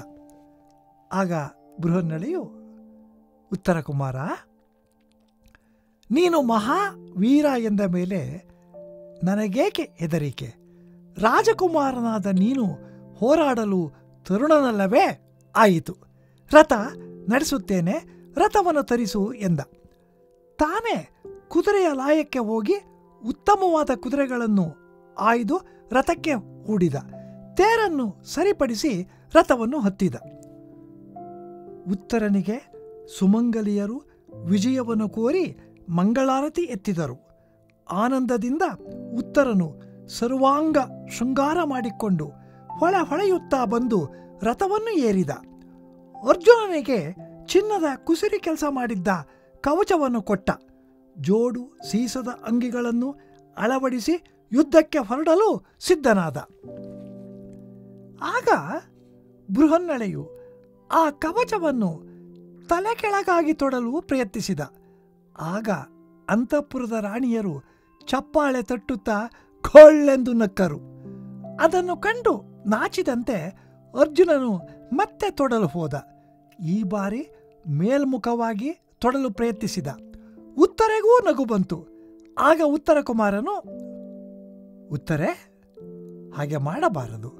ಆಗ ಬೃಹನ್ನಳೆಯು, ಉತ್ತರ ಕುಮಾರ, ನೀನು ಮಹಾವೀರ ಎಂದ ಮೇಲೆ ನನಗೇಕೆ ಹೆದರಿಕೆ? ರಾಜಕುಮಾರನಾದ ನೀನು ಹೋರಾಡಲು ತರುಣನಲ್ಲವೇ? ಆಯಿತು, ರಥ ನಡೆಸುತ್ತೇನೆ, ರಥವನ್ನು ತರಿಸು ಎಂದ. ತಾನೇ ಕುದುರೆಯ ಲಾಯಕ್ಕೆ ಹೋಗಿ ಉತ್ತಮವಾದ ಕುದುರೆಗಳನ್ನು ಆಯ್ದು ರಥಕ್ಕೆ ಹೂಡಿದ. ತೇರನ್ನು ಸರಿಪಡಿಸಿ ರಥವನ್ನು ಹತ್ತಿದ. ಉತ್ತರನಿಗೆ ಸುಮಂಗಲಿಯರು ವಿಜಯವನ್ನು ಕೋರಿ ಮಂಗಳಾರತಿ ಎತ್ತಿದರು. ಆನಂದದಿಂದ ಉತ್ತರನು ಸರ್ವಾಂಗ ಶೃಂಗಾರ ಮಾಡಿಕೊಂಡು ಹೊಳೆಯುತ್ತಾ ಬಂದು ರಥವನ್ನು ಏರಿದ. ಅರ್ಜುನನಿಗೆ ಚಿನ್ನದ ಕುಸಿರಿ ಕೆಲಸ ಮಾಡಿದ್ದ ಕವಚವನ್ನು ಕೊಟ್ಟ. ಜೋಡು ಸೀಸದ ಅಂಗಿಗಳನ್ನು ಅಳವಡಿಸಿ ಯುದ್ಧಕ್ಕೆ ಹೊರಡಲು ಸಿದ್ಧನಾದ. ಆಗ ಬೃಹನ್ನಳೆಯು ಆ ಕವಚವನ್ನು ತಲೆ ಕೆಳಗಾಗಿ ತೊಡಲು ಪ್ರಯತ್ನಿಸಿದ. ಆಗ ಅಂತಃಪುರದ ರಾಣಿಯರು ಚಪ್ಪಾಳೆ ತಟ್ಟುತ್ತಾ ಕೊಳ್ಳೆಂದು ನಕ್ಕರು. ಅದನ್ನು ಕಂಡು ನಾಚಿದಂತೆ ಅರ್ಜುನನು ಮತ್ತೆ ತೊಡಲು ಹೋದ. ಈ ಬಾರಿ ಮೇಲ್ಮುಖವಾಗಿ ತೊಡಲು ಪ್ರಯತ್ನಿಸಿದ. ಉತ್ತರೆಗೂ ನಗು ಬಂತು. ಆಗ ಉತ್ತರ ಕುಮಾರನು, ಉತ್ತರೆ, ಹಾಗೆ ಮಾಡಬಾರದು.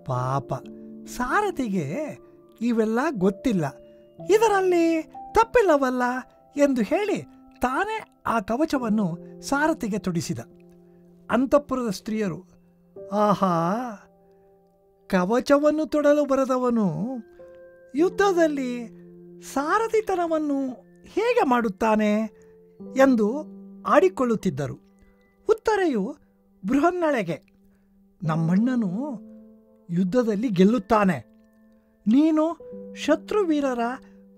ಪಾಪ, ಸಾರಥಿಗೆ ಇವೆಲ್ಲ ಗೊತ್ತಿಲ್ಲ, ಇದರಲ್ಲಿ ತಪ್ಪಿಲ್ಲವಲ್ಲ ಎಂದು ಹೇಳಿ ತಾನೇ ಆ ಕವಚವನ್ನು ಸಾರಥಿಗೆ ತೊಡಿಸಿದ. ಅಂತಃಪುರದ ಸ್ತ್ರೀಯರು, ಆಹಾ, ಕವಚವನ್ನು ತೊಡಲು ಬರದವನು ಯುದ್ಧದಲ್ಲಿ ಸಾರಥಿತನವನ್ನು ಹೇಗೆ ಮಾಡುತ್ತಾನೆ ಎಂದು ಆಡಿಕೊಳ್ಳುತ್ತಿದ್ದರು. ಉತ್ತರೆಯು ಬೃಹನ್ನಳೆಗೆ, ನಮ್ಮಣ್ಣನು ಯುದ್ಧದಲ್ಲಿ ಗೆಲ್ಲುತ್ತಾನೆ, ನೀನು ಶತ್ರುವೀರರ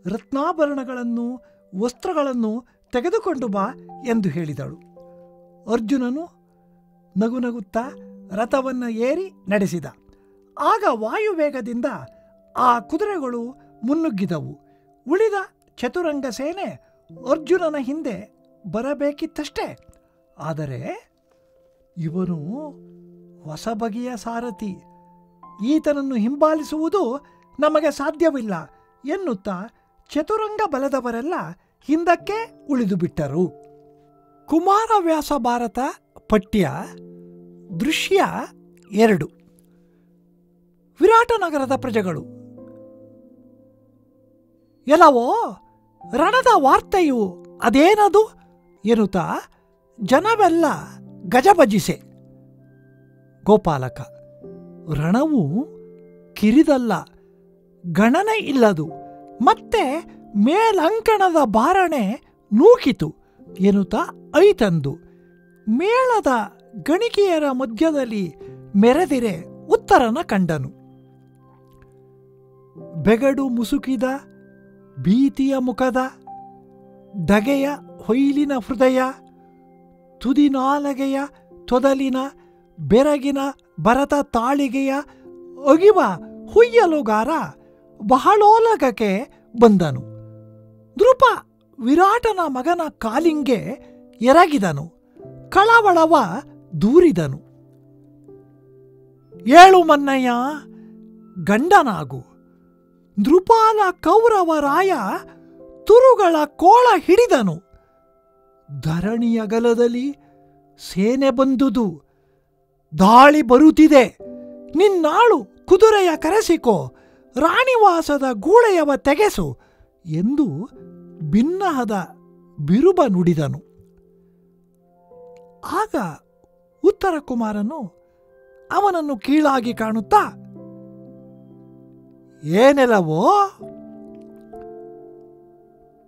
ರತ್ನಾಭರಣಗಳನ್ನು ವಸ್ತ್ರಗಳನ್ನು ತೆಗೆದುಕೊಂಡು ಬಾ ಎಂದು ಹೇಳಿದಳು. ಅರ್ಜುನನು ನಗುನಗುತ್ತಾ ರಥವನ್ನು ಏರಿ ನಡೆಸಿದ. ಆಗ ವಾಯುವೇಗದಿಂದ ಆ ಕುದುರೆಗಳು ಮುನ್ನುಗ್ಗಿದವು. ಉಳಿದ ಚತುರಂಗ ಸೇನೆ ಅರ್ಜುನನ ಹಿಂದೆ ಬರಬೇಕಿತ್ತಷ್ಟೇ. ಆದರೆ ಇವನು ಹೊಸ ಬಗೆಯ ಸಾರಥಿ, ಈತನನ್ನು ಹಿಂಬಾಲಿಸುವುದು ನಮಗೆ ಸಾಧ್ಯವಿಲ್ಲ ಎನ್ನುತ್ತಾ ಚತುರಂಗ ಬಲದವರೆಲ್ಲ ಹಿಂದಕ್ಕೆ ಉಳಿದು ಬಿಟ್ಟರು. ಕುಮಾರವ್ಯಾಸ ಭಾರತ ಪಠ್ಯ ದೃಶ್ಯ 2. ವಿರಾಟನಗರದ ಪ್ರಜೆಗಳು. ಎಲ್ಲವೋ ರಣದ ವಾರ್ತೆಯು ಅದೇನದು ಎನ್ನುತ್ತಾ ಜನವೆಲ್ಲ ಗಜಭಜಿಸೆ. ಗೋಪಾಲಕ, ರಣವು ಕಿರಿದಲ್ಲ, ಗಣನೆ ಇಲ್ಲದು, ಮತ್ತೆ ಮೇಲಂಕಣದ ಬಾರಣೆ ನೂಕಿತು ಎನ್ನುತ್ತಾ ಐತಂದು ಮೇಳದ ಗಣಿಕೆಯರ ಮಧ್ಯದಲ್ಲಿ ಮೆರೆದಿರೆ ಉತ್ತರನ ಕಂಡನು. ಬೆಗಡು ಮುಸುಕಿದ ಭೀತಿಯ ಮುಖದ ಡಗೆಯ ಹೊಯ್ಲಿನ ಹೃದಯ, ತುದಿನಾಲಗೆಯ ತೊದಲಿನ ಬೆರಗಿನ ಭರತ ತಾಳಿಗೆಯ ಒಗಿವ ಹುಯ್ಯಲುಗಾರ ಬಹಳೋಲಗಕ್ಕೆ ಬಂದನು. ದೃಪ ವಿರಾಟನ ಮಗನ ಕಾಲಿಂಗೆ ಎರಗಿದನು, ಕಳವಳವ ದೂರಿದನು. ಏಳು ಮನ್ನಯ್ಯ, ಗಂಡನಾಗು, ನೃಪಾಲ ಕೌರವರಾಯ ತುರುಗಳ ಕೋಳ ಹಿಡಿದನು. ಧರಣಿಯಗಲದಲ್ಲಿ ಸೇನೆ ಬಂದುದು, ದಾಳಿ ಬರುತ್ತಿದೆ, ನಿನ್ನಾಳು ಕುದುರೆಯ ಕರೆಸಿಕೋ, ರಾಣಿವಾಸದ ಗೂಳೆಯವ ತೆಗೆಸು ಎಂದು ಭಿನ್ನಹದ ಬಿರುಬ ನುಡಿದನು. ಆಗ ಉತ್ತರ ಕುಮಾರನು ಅವನನ್ನು ಕೀಳಾಗಿ ಕಾಣುತ್ತಾ, ಏನೆಲ್ಲವೋ,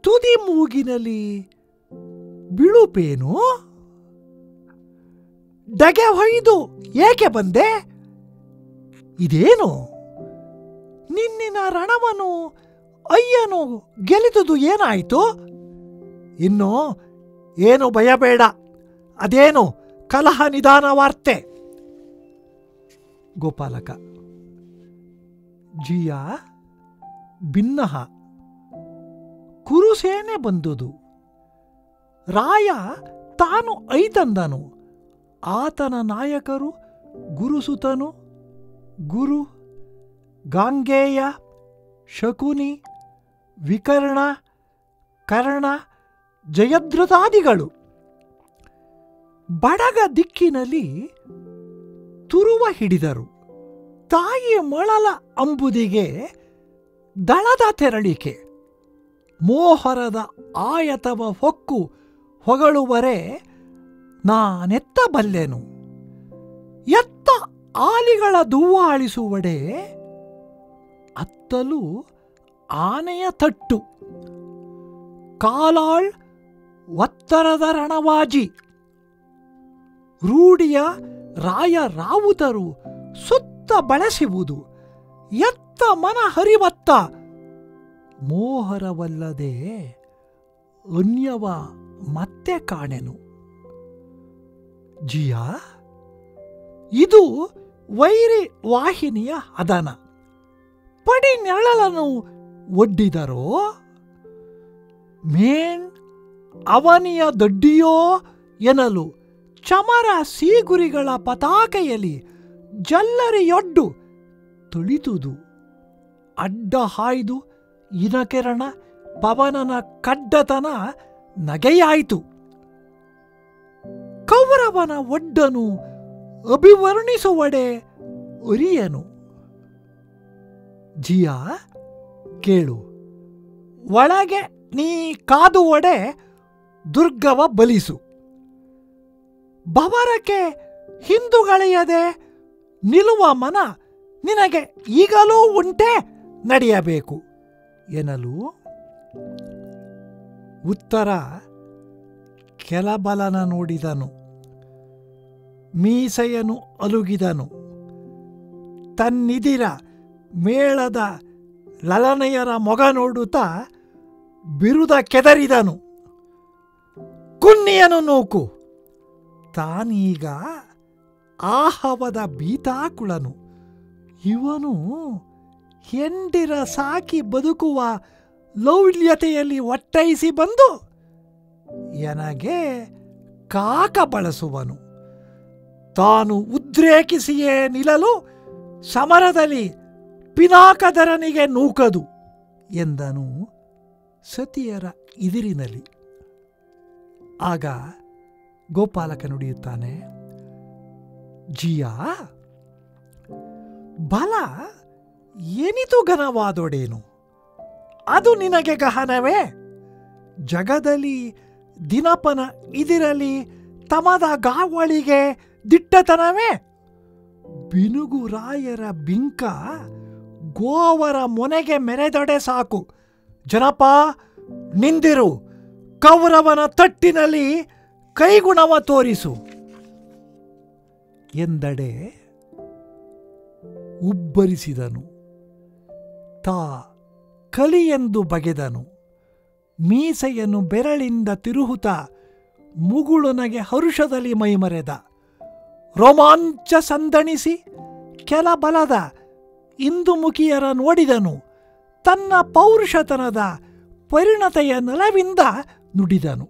ತುದಿ ಮೂಗಿನಲ್ಲಿ ಬಿಳುಪೇನು ಡಗೆ ಹೊಯ್ದು ಏಕೆ ಬಂದೆ? ಇದೇನು? ನಿನ್ನಿನ ರಣವನು ಅಯ್ಯನು ಗೆಲಿದುದು ಏನಾಯಿತು? ಇನ್ನು ಏನು ಭಯಬೇಡ, ಅದೇನು ಕಲಹ ನಿಧಾನ ವಾರ್ತೆ. ಗೋಪಾಲಕ: ಜಿಯ ಭಿನ್ನಹ ಕುರುಸೇನೆ ಬಂದುದು. ರಾಯ ತಾನು ಐತಂದನು. ಆತನ ನಾಯಕರು ಗುರುಸುತನು, ಗುರು, ಗಾಂಗೇಯ, ಶಕುನಿ, ವಿಕರ್ಣ, ಕರ್ಣ, ಜಯದ್ರಥಾದಿಗಳು. ಬಡಗ ದಿಕ್ಕಿನಲ್ಲಿ ತುರುವ ಹಿಡಿದರು. ತಾಯಿ ಮೊಳಲ ಅಂಬುದಿಗೆ ದಳದ ತೆರಳಿಕೆ. ಮೋಹರದ ಆಯತವ ಹೊಕ್ಕು ಹೊಗಳುವರೆ ನಾನೆತ್ತ ಬಲ್ಲೆನು. ಎತ್ತ ಆಲಿಗಳ ದುವ್ವಾಳಿಸುವಡೆ ಅತ್ತಲೂ ಆನೆಯ ತಟ್ಟು. ಕಾಲಾಳ್ ಒತ್ತರದ ರಣವಾಜಿ. ರೂಢಿಯ ರಾಯ ರಾವುತರು ಸುತ್ತ ಬಳಸುವುದು. ಎತ್ತ ಮನ ಹರಿವತ್ತ ಮೋಹರವಲ್ಲದೆ ಅನ್ಯವ ಮತ್ತೆ ಕಾಣೆನು. ಜಿಯ ಇದು ವೈರಿ ವಾಹಿನಿಯ ಅದನ. ಪಡಿ ನೆಳಲನ್ನು ಒಡ್ಡಿದರೋ ಮೇಣ್ ಅವನಿಯ ದೊಡ್ಡಿಯೋ ಎನ್ನಲು ಚಮರ ಸೀಗುರಿಗಳ ಪತಾಕೆಯಲ್ಲಿ ಜಲ್ಲರಿಯೊಡ್ಡು ತುಳಿದುದು. ಅಡ್ಡ ಹಾಯ್ದು ಇನಕೆರಣ ಪವನನ ಕಡ್ಡತನ ನಗೆಯಾಯಿತು. ಕೌರವನ ಒಡ್ಡನು ಅಭಿವರ್ಣಿಸುವಡೆ ಒರಿಯನು. ಜಿಯ ಕೇಳು, ಒಳಗೆ ನೀ ಕಾದುವಡೆ ದುರ್ಗವ ಬಲಿಸು. ಭವರಕ್ಕೆ ಹಿಂದುಗಳೆಯದೆ ನಿಲ್ಲುವ ಮನ ನಿನಗೆ ಈಗಲೂ ಉಂಟೆ, ನಡೆಯಬೇಕು ಎನ್ನಲು ಉತ್ತರ ಕೆಲಬಲನ ನೋಡಿದನು. ಮೀಸೆಯನು ಅಲುಗಿದನು. ತನ್ನಿದಿರ ಮೇಳದ ಲಲನೆಯರ ಮೊಗ ನೋಡುತ್ತಾ ಬಿರುದ ಕೆದರಿದನು. ಕುನ್ನಿಯನು ನೂಕು. ತಾನೀಗ ಆಹವದ ಬೀತಾಕುಳನು. ಇವನು ಹೆಂಡಿರ ಸಾಕಿ ಬದುಕುವ ಲೌಲ್ಯತೆಯಲ್ಲಿ ಒಟ್ಟೈಸಿ ಬಂದು ಎನಗೆ ಕಾಕ ಬಳಸುವನು. ತಾನು ಉದ್ರೇಕಿಸಿಯೇ ನಿಲ್ಲಲು ಸಮರದಲ್ಲಿ ಪಿನಾಕಧರನಿಗೆ ನೂಕದು ಎಂದನು ಸತಿಯರ ಇದಿರಿನಲ್ಲಿ. ಆಗ ಗೋಪಾಲಕ ನುಡಿಯುತ್ತಾನೆ, ಜಿಯ ಬಲ ಏನಿತು ಘನವಾದೊಡೇನು? ಅದು ನಿನಗೆ ಗಹನವೇ? ಜಗದಲ್ಲಿ ದಿನಪನ ಇದಿರಲಿ ತಮದ ಗಾವಳಿಗೆ ದಿಟ್ಟತನವೇ? ಬಿನುಗು ರಾಯರ ಬಿಂಕ ಗೋವರ ಮೊನೆಗೆ ಮೆರೆದೊಡೆ ಸಾಕು. ಜನಪ ನಿಂದಿರು, ಕೌರವನ ತಟ್ಟಿನಲ್ಲಿ ಕೈಗುಣವ ತೋರಿಸು ಎಂದಡೆ ಉಬ್ಬರಿಸಿದನು. ತಾ ಕಲಿಯೆಂದು ಬಗೆದನು. ಮೀಸೆಯನ್ನು ಬೆರಳಿಂದ ತಿರುಹುತ ಮುಗುಳುನಗೆ ಹರುಷದಲ್ಲಿ ಮೈಮರೆದ. ರೋಮಾಂಚ ಸಂದಣಿಸಿ ಕೆಲ ಬಲದ ಇಂದುಮುಖಿಯರ ನೋಡಿದನು. ತನ್ನ ಪೌರುಷತನದ ಪರಿಣತೆಯ ನೆಲವಿಂದ ನುಡಿದನು.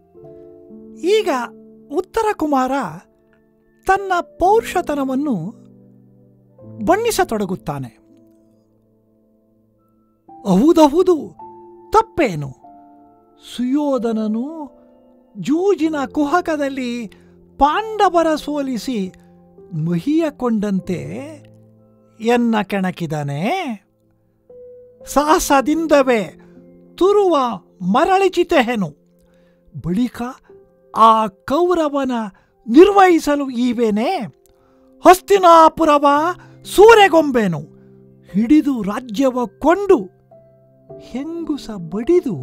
ಈಗ ಉತ್ತರ ಕುಮಾರ ತನ್ನ ಪೌರುಷತನವನ್ನು ಬಣ್ಣಿಸತೊಡಗುತ್ತಾನೆ. ಹೌದೌದು, ತಪ್ಪೇನು? ಸುಯೋಧನನು ಜೂಜಿನ ಕುಹಕದಲ್ಲಿ ಪಾಂಡವರ ಸೋಲಿಸಿ ಮಹಿಯ ಕೊಂಡಂತೆ ಎನ್ನ ಕೆಣಕಿದನೆ. ಸಾಹಸದಿಂದವೇ ತುರುವ ಮರಳಿಚಿತೆಹೆನು. ಬಳಿಕ ಆ ಕೌರವನ ನಿರ್ವಹಿಸಲು ಈವೇನೆ ಹಸ್ತಿನಾಪುರವ ಸೂರೆಗೊಂಬೆನು. ಹಿಡಿದು ರಾಜ್ಯವ ಕೊಂಡು ಹೆಂಗುಸ ಬಡಿದು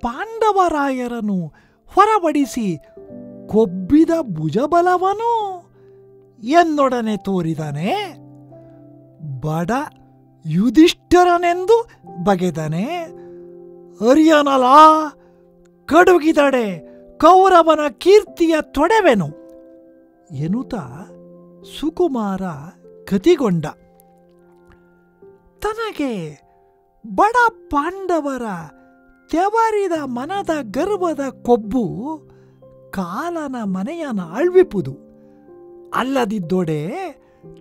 ಪಾಂಡವರಾಯರನ್ನು ಹೊರಬಡಿಸಿ ಕೊಬ್ಬಿದ ಭುಜಬಲವನು ಎನ್ನೊಡನೆ ತೋರಿದನೆ. ಬಡ ಯುಧಿಷ್ಠಿರನೆಂದು ಬಗೆದನೆ. ಅರಿಯನಲ ಕಡುಗಿದಡೆ ಕೌರವನ ಕೀರ್ತಿಯ ತೊಡೆವೆನು ಎನ್ನುತ್ತ ಸುಕುಮಾರ ಗತಿಗೊಂಡ. ತನಗೆ ಬಡ ಪಾಂಡವರ ತೆವರಿದ ಮನದ ಗರ್ವದ ಕೊಬ್ಬು ಕಾಲನ ಮನೆಯನಾಳ್ವಿಪುದು. ಅಲ್ಲದಿದ್ದೊಡೆ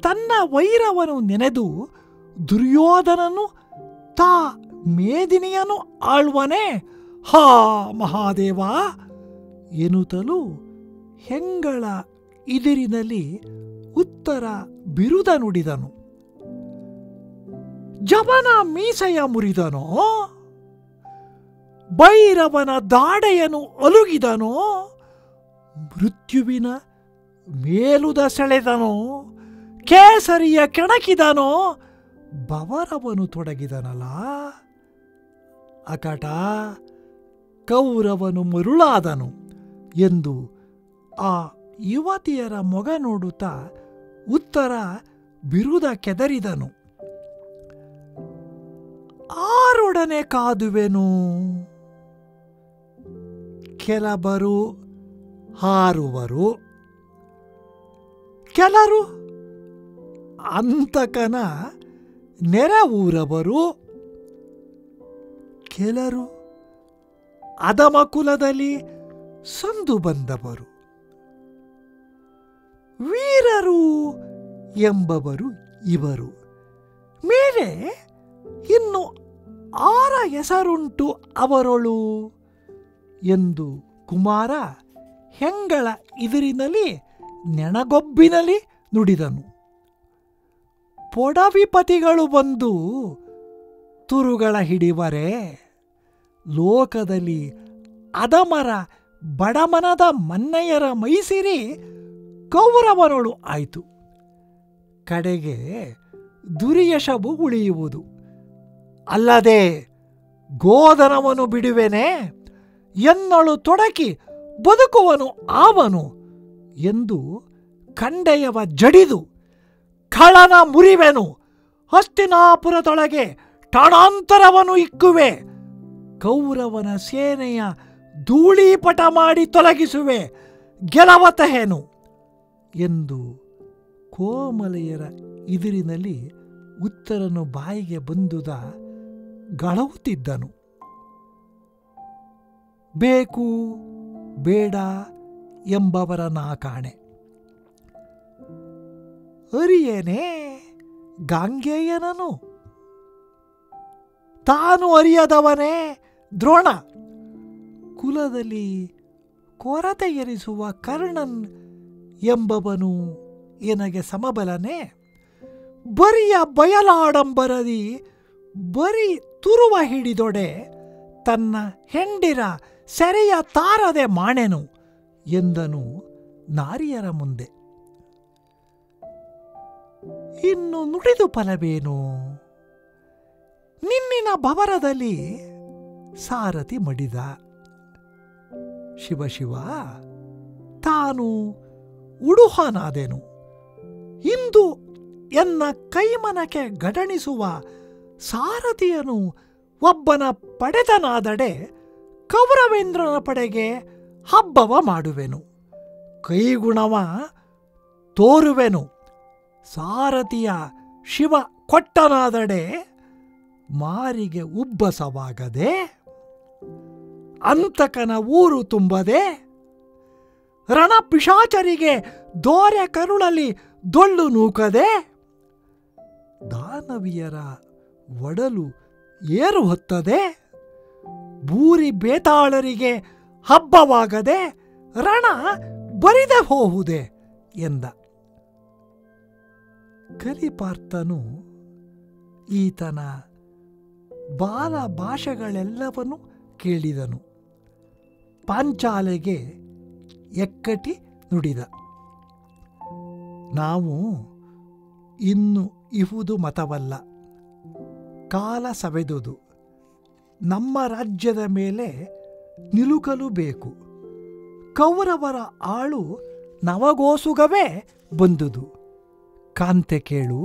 ತನ್ನ ವೈರವನು ನೆನೆದು ದುರ್ಯೋಧನನು ತಾ ಮೇದಿನಿಯನು ಆಳ್ವನೇ. ಹಾ ಮಹಾದೇವ ಎನ್ನುತ್ತಲೂ ಹೆಂಗಳ ಇದಿರಿನಲ್ಲಿ ಉತ್ತರ ಬಿರುದ ನುಡಿದನು. ಜವನ ಮೀಸೆಯ ಮುರಿದನೋ, ಭೈರವನ ದಾಡೆಯನು ಅಲುಗಿದನೋ, ಮೃತ್ಯುವಿನ ಮೇಲುದ ಸೆಳೆದನೋ, ಕೇಸರಿಯ ಕೆಣಕಿದನೋ, ಬವರವನು ತೊಡಗಿದನಲ್ಲ. ಅಕಟ ಕೌರವನು ಮರುಳಾದನು ಎಂದು ಆ ಯುವತಿಯರ ಮೊಗ ನೋಡುತ್ತಾ ಉತ್ತರ ಬಿರುದ ಕೆದರಿದನು. ಆರೊಡನೆ ಕಾದುವೆನು, ಕೆಲಬರು ಹಾರುವರು, ಕೆಲರು ಅಂತಕನ ನೆರವೂರವರು, ಕೆಲರು ಅಧಮ ಕುಲದಲ್ಲಿ ಸಂದು ಬಂದವರು, ವೀರರು ಎಂಬವರು ಇವರು. ಮೇಲೆ ಇನ್ನು 6 ಹೆಸರುಂಟು ಅವರೊಳು ಎಂದು ಕುಮಾರ ಹೆಂಗಳ ಇದಿರಿನಲ್ಲಿ ನೆಣಗೊಬ್ಬಿನಲ್ಲಿ ನುಡಿದನು. ಪೊಡವಿಪತಿಗಳು ಬಂದು ತುರುಗಳ ಹಿಡಿವರೆ, ಲೋಕದಲ್ಲಿ ಅಧಮರ ಬಡಮನದ ಮನ್ನಯರ ಮೈಸಿರಿ ಕೌರವನೊಳು ಆಯಿತು. ಕಡೆಗೆ ದುರ್ಯಶವು ಉಳಿಯುವುದು. ಅಲ್ಲದೆ ಗೋಧನವನು ಬಿಡುವೆನೆ ಎನ್ನಳು ತೊಡಕಿ ಬದುಕುವನು ಆವನು ಎಂದು ಖಂಡೆಯವ ಜಡಿದು ಖಳನ ಮುರಿವೆನು. ಹಸ್ತಿನಾಪುರದೊಳಗೆ ಠಾಣಾಂತರವನು ಇಕ್ಕುವೆ, ಕೌರವನ ಸೇನೆಯ ಧೂಳೀಪಟ ಮಾಡಿ ತೊಲಗಿಸುವೆ, ಗೆಲವತಹೇನು ಎಂದು ಕೋಮಲೆಯರ ಇದಿರಿನಲ್ಲಿ ಉತ್ತರನು ಬಾಯಿಗೆ ಬಂದುದ ಗಳವುತ್ತಿದ್ದನು. ಬೇಕು ಬೇಡ ಎಂಬವರ ನಾಕಾಣೆ. ಅರಿಯೇನೆ ಗಾಂಗೇಯನನು, ತಾನು ಅರಿಯದವನೇ ದ್ರೋಣ, ಕುಲದಲ್ಲಿ ಕೊರತೆ ಎರಿಸುವ ಕರ್ಣನ್ ಎಂಬವನು ಎನಗೆ ಸಮಬಲನೆ. ಬರಿಯ ಬಯಲಾಡಂಬರದಿ ಬರಿ ತುರುವ ಹಿಡಿದೊಡೆ ತನ್ನ ಹೆಂಡಿರ ಸೆರೆಯ ತಾರದೆ ಮಾಣೆನು ಎಂದನು ನಾರಿಯರ ಮುಂದೆ. ಇನ್ನು ನುಡಿದು ಫಲವೇನು? ನಿನ್ನಿನ ಭವರದಲ್ಲಿ ಸಾರಥಿ ಮಡಿದ. ಶಿವ ತಾನು ಉಡುಹನಾದೆನು. ಇಂದು ಎನ್ನ ಕೈಮನಕ್ಕೆ ಗಡಣಿಸುವ ಸಾರಥಿಯನು ಒಬ್ಬನ ಪಡೆದನಾದಡೆ ಕೌರವೇಂದ್ರನ ಪಡೆಗೆ ಹಬ್ಬವ ಮಾಡುವೆನು, ಕೈಗುಣವ ತೋರುವೆನು. ಸಾರಥಿಯ ಶಿವ ಕೊಟ್ಟನಾದಡೆ ಮಾರಿಗೆ ಉಬ್ಬಸವಾಗದೆ, ಅಂತಕನ ಊರು ತುಂಬದೆ, ರಣಪಿಶಾಚರಿಗೆ ದೋರೆ ಕರುಳಲ್ಲಿ ದೊಳ್ಳು ನೂಕದೆ, ದಾನವಿಯರ ಒಡಲು ಏರು ಹೊತ್ತದೆ, ಬೂರಿ ಬೇತಾಳರಿಗೆ ಹಬ್ಬವಾಗದೆ ರಣ ಬರಿದೆ ಹೋಹುದೆ ಎಂದ. ಕಲಿಪಾರ್ಥನು ಈತನ ಬಾಲ ಭಾಷೆಗಳೆಲ್ಲವನ್ನೂ ಕೇಳಿದನು. ಪಾಂಚಾಲೆಗೆ ಎಕ್ಕಟಿ ನುಡಿದ. ನಾವು ಇನ್ನು ಇಹುದು ಮತವಲ್ಲ, ಕಾಲ ಸವೆದುದು. ನಮ್ಮ ರಾಜ್ಯದ ಮೇಲೆ ನಿಲುಕಲು ಬೇಕು. ಕೌರವರ ಆಳು ನವಗೋಸುಗವೇ ಬಂದುದು. ಕಾಂತೆ ಕೇಳು,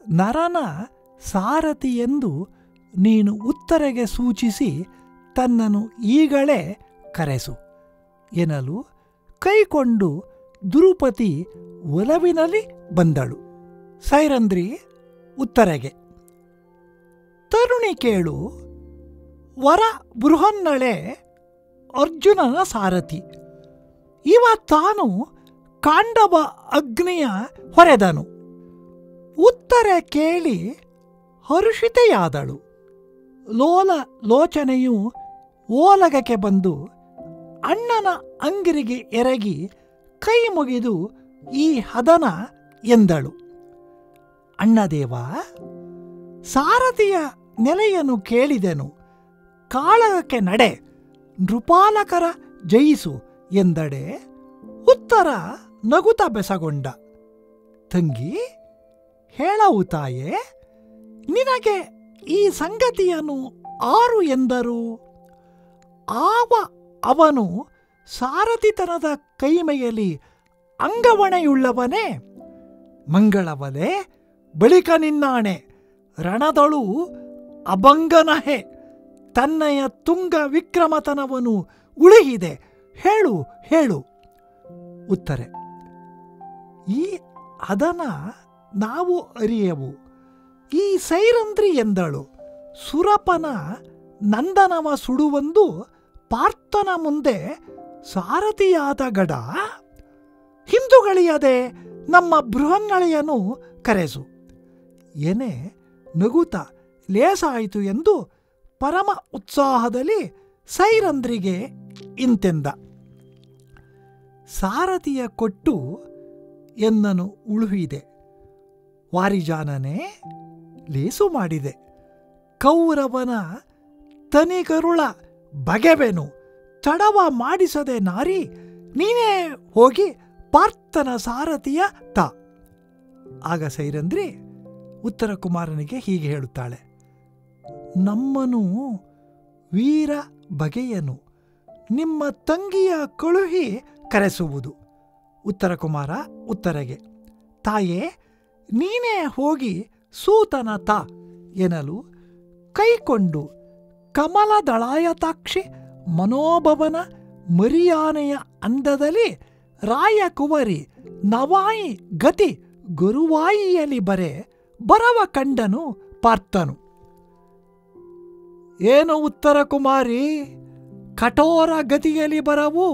ನರನ ಸಾರಥಿಯೆಂದು ನೀನು ಉತ್ತರೆಗೆ ಸೂಚಿಸಿ ತನ್ನನ್ನು ಈಗಲೇ ಕರೆಸು ಎನ್ನಲು ಕೈಕೊಂಡು ದ್ರುಪದಿ ಒಲವಿನಲ್ಲಿ ಬಂದಳು. ಸೈರಂಧ್ರಿ ಉತ್ತರೆಗೆ, ತರುಣಿ ಕೇಳು, ವರ ಬೃಹನ್ನಳೆ ಅರ್ಜುನನ ಸಾರಥಿ. ಇವ ತಾನು ಕಾಂಡವ ಅಗ್ನಿಯ ಹೊರೆದನು. ಉತ್ತರ ಕೇಳಿ ಹರುಷಿತೆಯಾದಳು. ಲೋಲ ಲೋಚನೆಯು ಓಲಗಕ್ಕೆ ಬಂದು ಅಣ್ಣನ ಅಂಗಿರಿಗೆ ಎರಗಿ ಕೈ ಮುಗಿದು ಈ ಹದನ ಎಂದಳು. ಅಣ್ಣದೇವ, ಸಾರಥಿಯ ನೆಲೆಯನ್ನು ಕೇಳಿದೆನು. ಕಾಳಗಕ್ಕೆ ನಡೆ, ನೃಪಾಲಕರ ಜಯಿಸು ಎಂದಡೆ ಉತ್ತರ ನಗುತ ಬೆಸಗೊಂಡ. ತಂಗಿ, ಹೇಳವು ತಾಯೇ, ನಿನಗೆ ಈ ಸಂಗತಿಯನ್ನು ಆರು ಎಂದರು? ಅವನು ಸಾರಥಿತನದ ಕೈಮೆಯಲ್ಲಿ ಅಂಗವಣೆಯುಳ್ಳವನೇ? ಮಂಗಳವಲೆ, ಬಳಿಕ ನಿನ್ನಾಣೆ ರಣದಳು ಅಭಂಗನಹೆ. ತನ್ನಯ ತುಂಗ ವಿಕ್ರಮತನವನು ಉಳಿಹಿದೆ, ಹೇಳು ಹೇಳು. ಉತ್ತರೆ, ಈ ಅದನ ನಾವು ಅರಿಯೆವು. ಈ ಸೈರಂಧ್ರಿ ಎಂದಳು. ಸುರಪನ ನಂದನವ ಸುಡುವಂದು ಪಾರ್ಥನ ಮುಂದೆ ಸಾರಥಿಯಾದ ಗಡ. ಹಿಂದುಗಳಿಯದೆ ನಮ್ಮ ಬೃಹನ್ನಳೆಯನು ಕರೆಸು ಏನೇ ನಗುತ ಲೇಸಾಯಿತು ಎಂದು ಪರಮ ಉತ್ಸಾಹದಲ್ಲಿ ಸೈರಂಧ್ರಿಗೆ ಇಂತೆಂದ. ಸಾರಥಿಯ ಕೊಟ್ಟು ಎನ್ನನು ಉಳುಹಿದೆ, ವಾರಿಜಾನನೇ ಲೇಸು ಮಾಡಿದೆ. ಕೌರವನ ತನಿಗರುಳ ಬಗೆವೆನು, ತಡವ ಮಾಡಿಸದೆ ನಾರಿ, ನೀನೇ ಹೋಗಿ ಪಾರ್ಥನ ಸಾರಥಿಯ ತ. ಆಗ ಸೈರಂಧ್ರಿ ಉತ್ತರ ಕುಮಾರನಿಗೆ ಹೀಗೆ ಹೇಳುತ್ತಾಳೆ, ನಮ್ಮನು ವೀರ ಬಗೆಯನು, ನಿಮ್ಮ ತಂಗಿಯ ಕಳುಹಿ ಕರೆಸುವುದು. ಉತ್ತರ ಕುಮಾರ ಉತ್ತರೆಗೆ, ತಾಯೇ, ನೀನೇ ಹೋಗಿ ಸೂತನ ತ ಎನ್ನಲು ಕೈಕೊಂಡು ಕಮಲದಳಾಯತಾಕ್ಷಿ ಮನೋಭವನ ಮರಿಯಾನೆಯ ಅಂದದಲ್ಲಿ ರಾಯ ಕುವರಿ ನವಾಯಿ ಗತಿ ಗುರುವಾಯಿಯಲಿ ಬರವ ಕಂಡನು ಪಾರ್ಥನು. ಏನು ಉತ್ತರ ಕುಮಾರಿ, ಕಠೋರ ಗತಿಯಲ್ಲಿ ಬರವು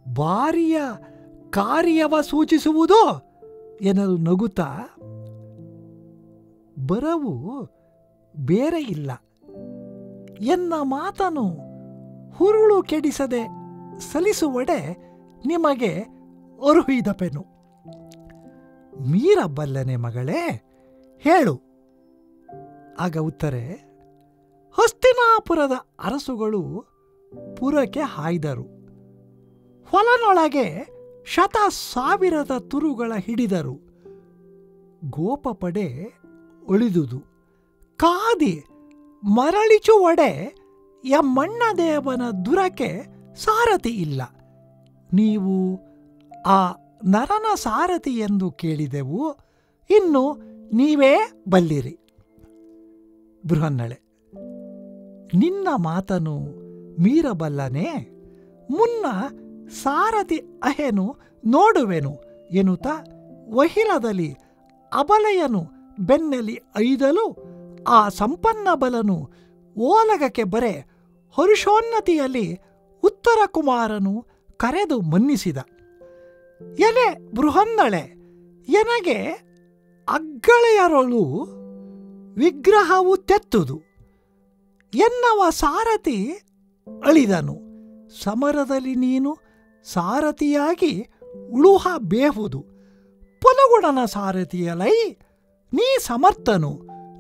ಭಾರಿಯ ಕಾರ್ಯವ ಸೂಚಿಸುವುದು ಎನ್ನಲು ನಗುತ್ತಾ, ಬರವು ಬೇರೆ ಇಲ್ಲ ಎನ್ನ ಮಾತನು ಹುರುಳು ಕೆಡಿಸದೆ ಸಲಿಸುವಡೆ ನಿಮಗೆ ಅರುಹಿದಪೆನು. ಮೀರಬಲ್ಲನೆ ಮಗಳೇ, ಹೇಳು. ಆಗ ಉತ್ತರೆ, ಹಸ್ತಿನಾಪುರದ ಅರಸುಗಳು ಪುರಕ್ಕೆ ಹಾಯ್ದರು. ಹೊಲನೊಳಗೆ 100,000 ತುರುಗಳ ಹಿಡಿದರು. ಗೋಪಪಡೆ ಒಳಿದುದು ಕಾದಿ ಮರಳಿಚುವಡೆ ಎಮ್ಮಣ್ಣದೇವನ ದುರಕ್ಕೆ ಸಾರಥಿ ಇಲ್ಲ. ನೀವು ಆ ನರನ ಸಾರಥಿ ಎಂದು ಕೇಳಿದೆವು, ಇನ್ನು ನೀವೇ ಬಲ್ಲಿರಿ. ಬೃಹನ್ನಳೆ, ನಿನ್ನ ಮಾತನು ಮೀರಬಲ್ಲನೆ, ಮುನ್ನ ಸಾರಥಿ ಅಹೆನು ನೋಡುವೆನು ಎನ್ನುತ್ತ ವಹಿಲದಲ್ಲಿ ಅಬಲೆಯನು ಬೆನ್ನೆಲಿ ಐದಲು ಆ ಸಂಪನ್ನ ಬಲನು ಓಲಗಕ್ಕೆ ಬರೆ ಹರುಷೋನ್ನತಿಯಲ್ಲಿ ಉತ್ತರ ಕುಮಾರನು ಕರೆದು ಮನ್ನಿಸಿದ. ಎಲೆ ಬೃಹನ್ನಳೆ, ಎನಗೆ ಅಗ್ಗಳೆಯರೊಳು ವಿಗ್ರಹವು ತೆತ್ತುದು. ಎನ್ನವ ಸಾರಥಿ ಅಳಿದನು. ಸಮರದಲ್ಲಿ ನೀನು ಸಾರಥಿಯಾಗಿ ಉಳುಹ ಬೇಹುದು. ಪುಲಗುಣನ ಸಾರಥಿಯಲೈ ನೀ ಸಮರ್ಥನು.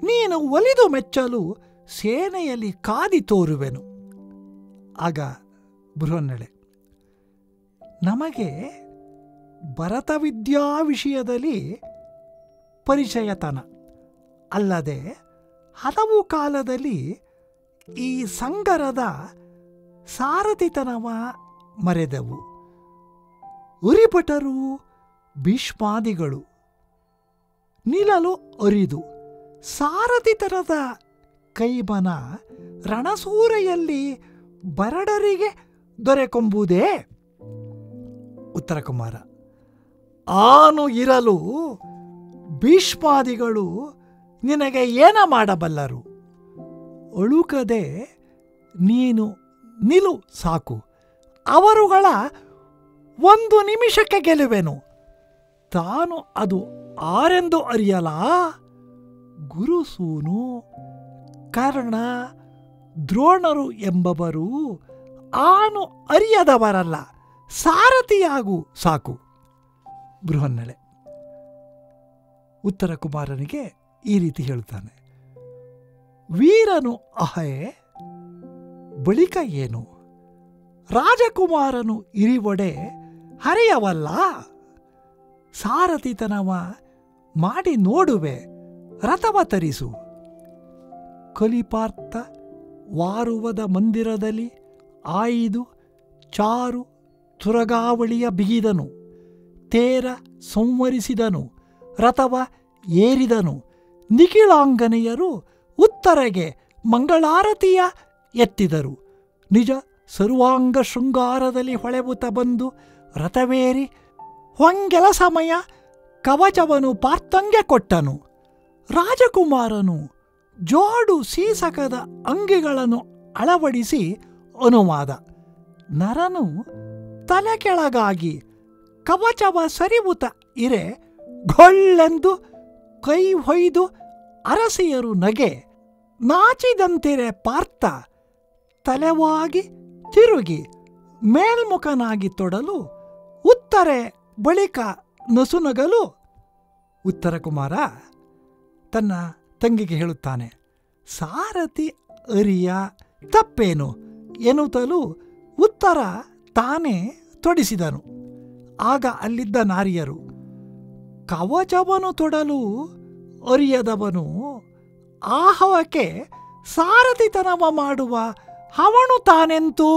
ನೀನು ಒಲಿದು ಮೆಚ್ಚಲು ಸೇನೆಯಲ್ಲಿ ಕಾದಿ ತೋರುವೆನು. ಆಗ ಬೃಹನ್ನಳೆ, ನಮಗೆ ಭರತವಿದ್ಯಾ ವಿಷಯದಲ್ಲಿ ಪರಿಚಯತನ ಅಲ್ಲದೆ ಹಲವು ಕಾಲದಲ್ಲಿ ಈ ಸಂಗರದ ಸಾರಥಿತನವ ಮರೆದೆವು. ಉರಿಭಟರು ಭೀಷ್ಮಾದಿಗಳು ನಿಲಲು ಅರಿದು ಸಾರಥಿತನದ ಕೈಮನ ರಣಸೂರೆಯಲ್ಲಿ ಬರಡರಿಗೆ ದೊರೆಕೊಂಬುದೇ. ಉತ್ತರ ಕುಮಾರ: ಆನು ಇರಲು ಭೀಷ್ಮಾದಿಗಳು ನಿನಗೆ ಏನ ಮಾಡಬಲ್ಲರು? ಅಳುಕದೆ ನೀನು ನಿಲು ಸಾಕು. ಅವರುಗಳ 1 ನಿಮಿಷಕ್ಕೆ ಗೆಲುವೆನು. ತಾನು ಅದು ಆರೆಂದು ಅರಿಯಲಾ? ಗುರುಸೂನು ಕರ್ಣ ದ್ರೋಣರು ಎಂಬವರು ಆನು ಅರಿಯದವರಲ್ಲ. ಸಾರಥಿಯಾಗು ಸಾಕು. ಬೃಹನ್ನಳೆ ಉತ್ತರ ಕುಮಾರನಿಗೆ ಈ ರೀತಿ ಹೇಳುತ್ತಾನೆ: ವೀರನು ಅಹೇ, ಬಳಿಕ ಏನು? ರಾಜಕುಮಾರನು ಇರಿವೊಡೆ ಹರೆಯವಲ್ಲ. ಸಾರಥಿತನವ ಮಾಡಿ ನೋಡುವೆ, ರಥವ ತರಿಸು. ಕಲಿಪಾರ್ಥ ವಾರುವದ ಮಂದಿರದಲ್ಲಿ ಆಯ್ದು ಚಾರು ತುರಗಾವಳಿಯ ಬಿಗಿದನು. ತೇರ ಸಂವರಿಸಿದನು, ರಥವ ಏರಿದನು. ನಿಖಿಳಾಂಗನೆಯರು ಉತ್ತರೆಗೆ ಮಂಗಳಾರತಿಯ ಎತ್ತಿದರು. ನಿಜ ಸರ್ವಾಂಗ ಶೃಂಗಾರದಲ್ಲಿ ಹೊಳೆಬುತ್ತ ಬಂದು ರಥವೇರಿ ಹೊಂಗೆಲ ಸಮಯ ಕವಚವನು ಪಾರ್ಥಂಗೆ ಕೊಟ್ಟನು. ರಾಜಕುಮಾರನು ಜೋಡು ಸೀಸಕದ ಅಂಗಿಗಳನ್ನು ಅಳವಡಿಸಿ ಅನುವಾದ. ನರನು ತಲೆ ಕೆಳಗಾಗಿ ಕವಚವ ಸರಿವುತ ಇರೆ ಘೊಳ್ಳೆಂದು ಕೈ ಹೊಯ್ದು ಅರಸಿಯರು ನಗೆ. ನಾಚಿದಂತಿರೆ ಪಾರ್ಥ ತಲೆವಾಗಿ ತಿರುಗಿ ಮೇಲ್ಮುಖನಾಗಿ ತೊಡಲು ಉತ್ತರೆ ಬಳಿಕ ನಸುನಗಲು. ಉತ್ತರ ಕುಮಾರ ತನ್ನ ತಂಗಿಗೆ ಹೇಳುತ್ತಾನೆ: ಸಾರಥಿ ಅರಿಯ ತಪ್ಪೇನು ಎನ್ನುತ್ತಲೂ ಉತ್ತರ ತಾನೇ ತೊಡಿಸಿದನು. ಆಗ ಅಲ್ಲಿದ್ದ ನಾರಿಯರು: ಕವಚವನು ತೊಡಲು ಅರಿಯದವನು ಆಹವಕ್ಕೆ ಸಾರಥಿತನವ ಮಾಡುವ ಹವನು ತಾನೆಂತೂ.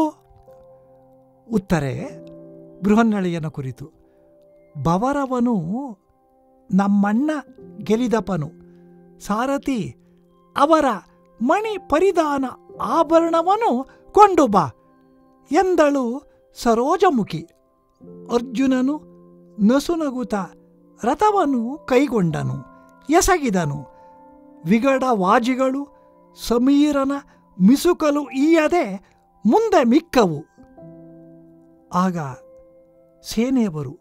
ಉತ್ತರೆ ಬೃಹನ್ನಳೆಯನ ಕುರಿತು: ಬವರವನು ನಮ್ಮಣ್ಣ ಗೆಲಿದಪನು. ಸಾರಥಿ ಅವರ ಮಣಿ ಪರಿಧಾನ ಆಭರಣವನ್ನು ಕೊಂಡು ಬಾ ಎಂದಳು ಸರೋಜಮುಖಿ. ಅರ್ಜುನನು ನಸುನಗುತ ರಥವನ್ನು ಕೈಗೊಂಡನು, ಎಸಗಿದನು. ವಿಗಡವಾಜಿಗಳು ಸಮೀರನ ಮಿಸುಕಲು ಈಯದೆ ಮುಂದೆ ಮಿಕ್ಕವು. ಆಗ ಸೇನೆಯವರು: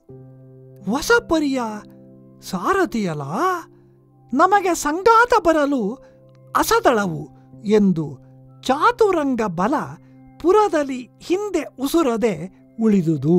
ಹೊಸಪರಿಯ ಸಾರಥಿಯಲ, ನಮಗೆ ಸಂಗಾತ ಬರಲು ಅಸದಳವು ಎಂದು ಚಾತುರಂಗ ಬಲ ಪುರದಲ್ಲಿ ಹಿಂದೆ ಉಸುರದೆ ಉಳಿದುದು.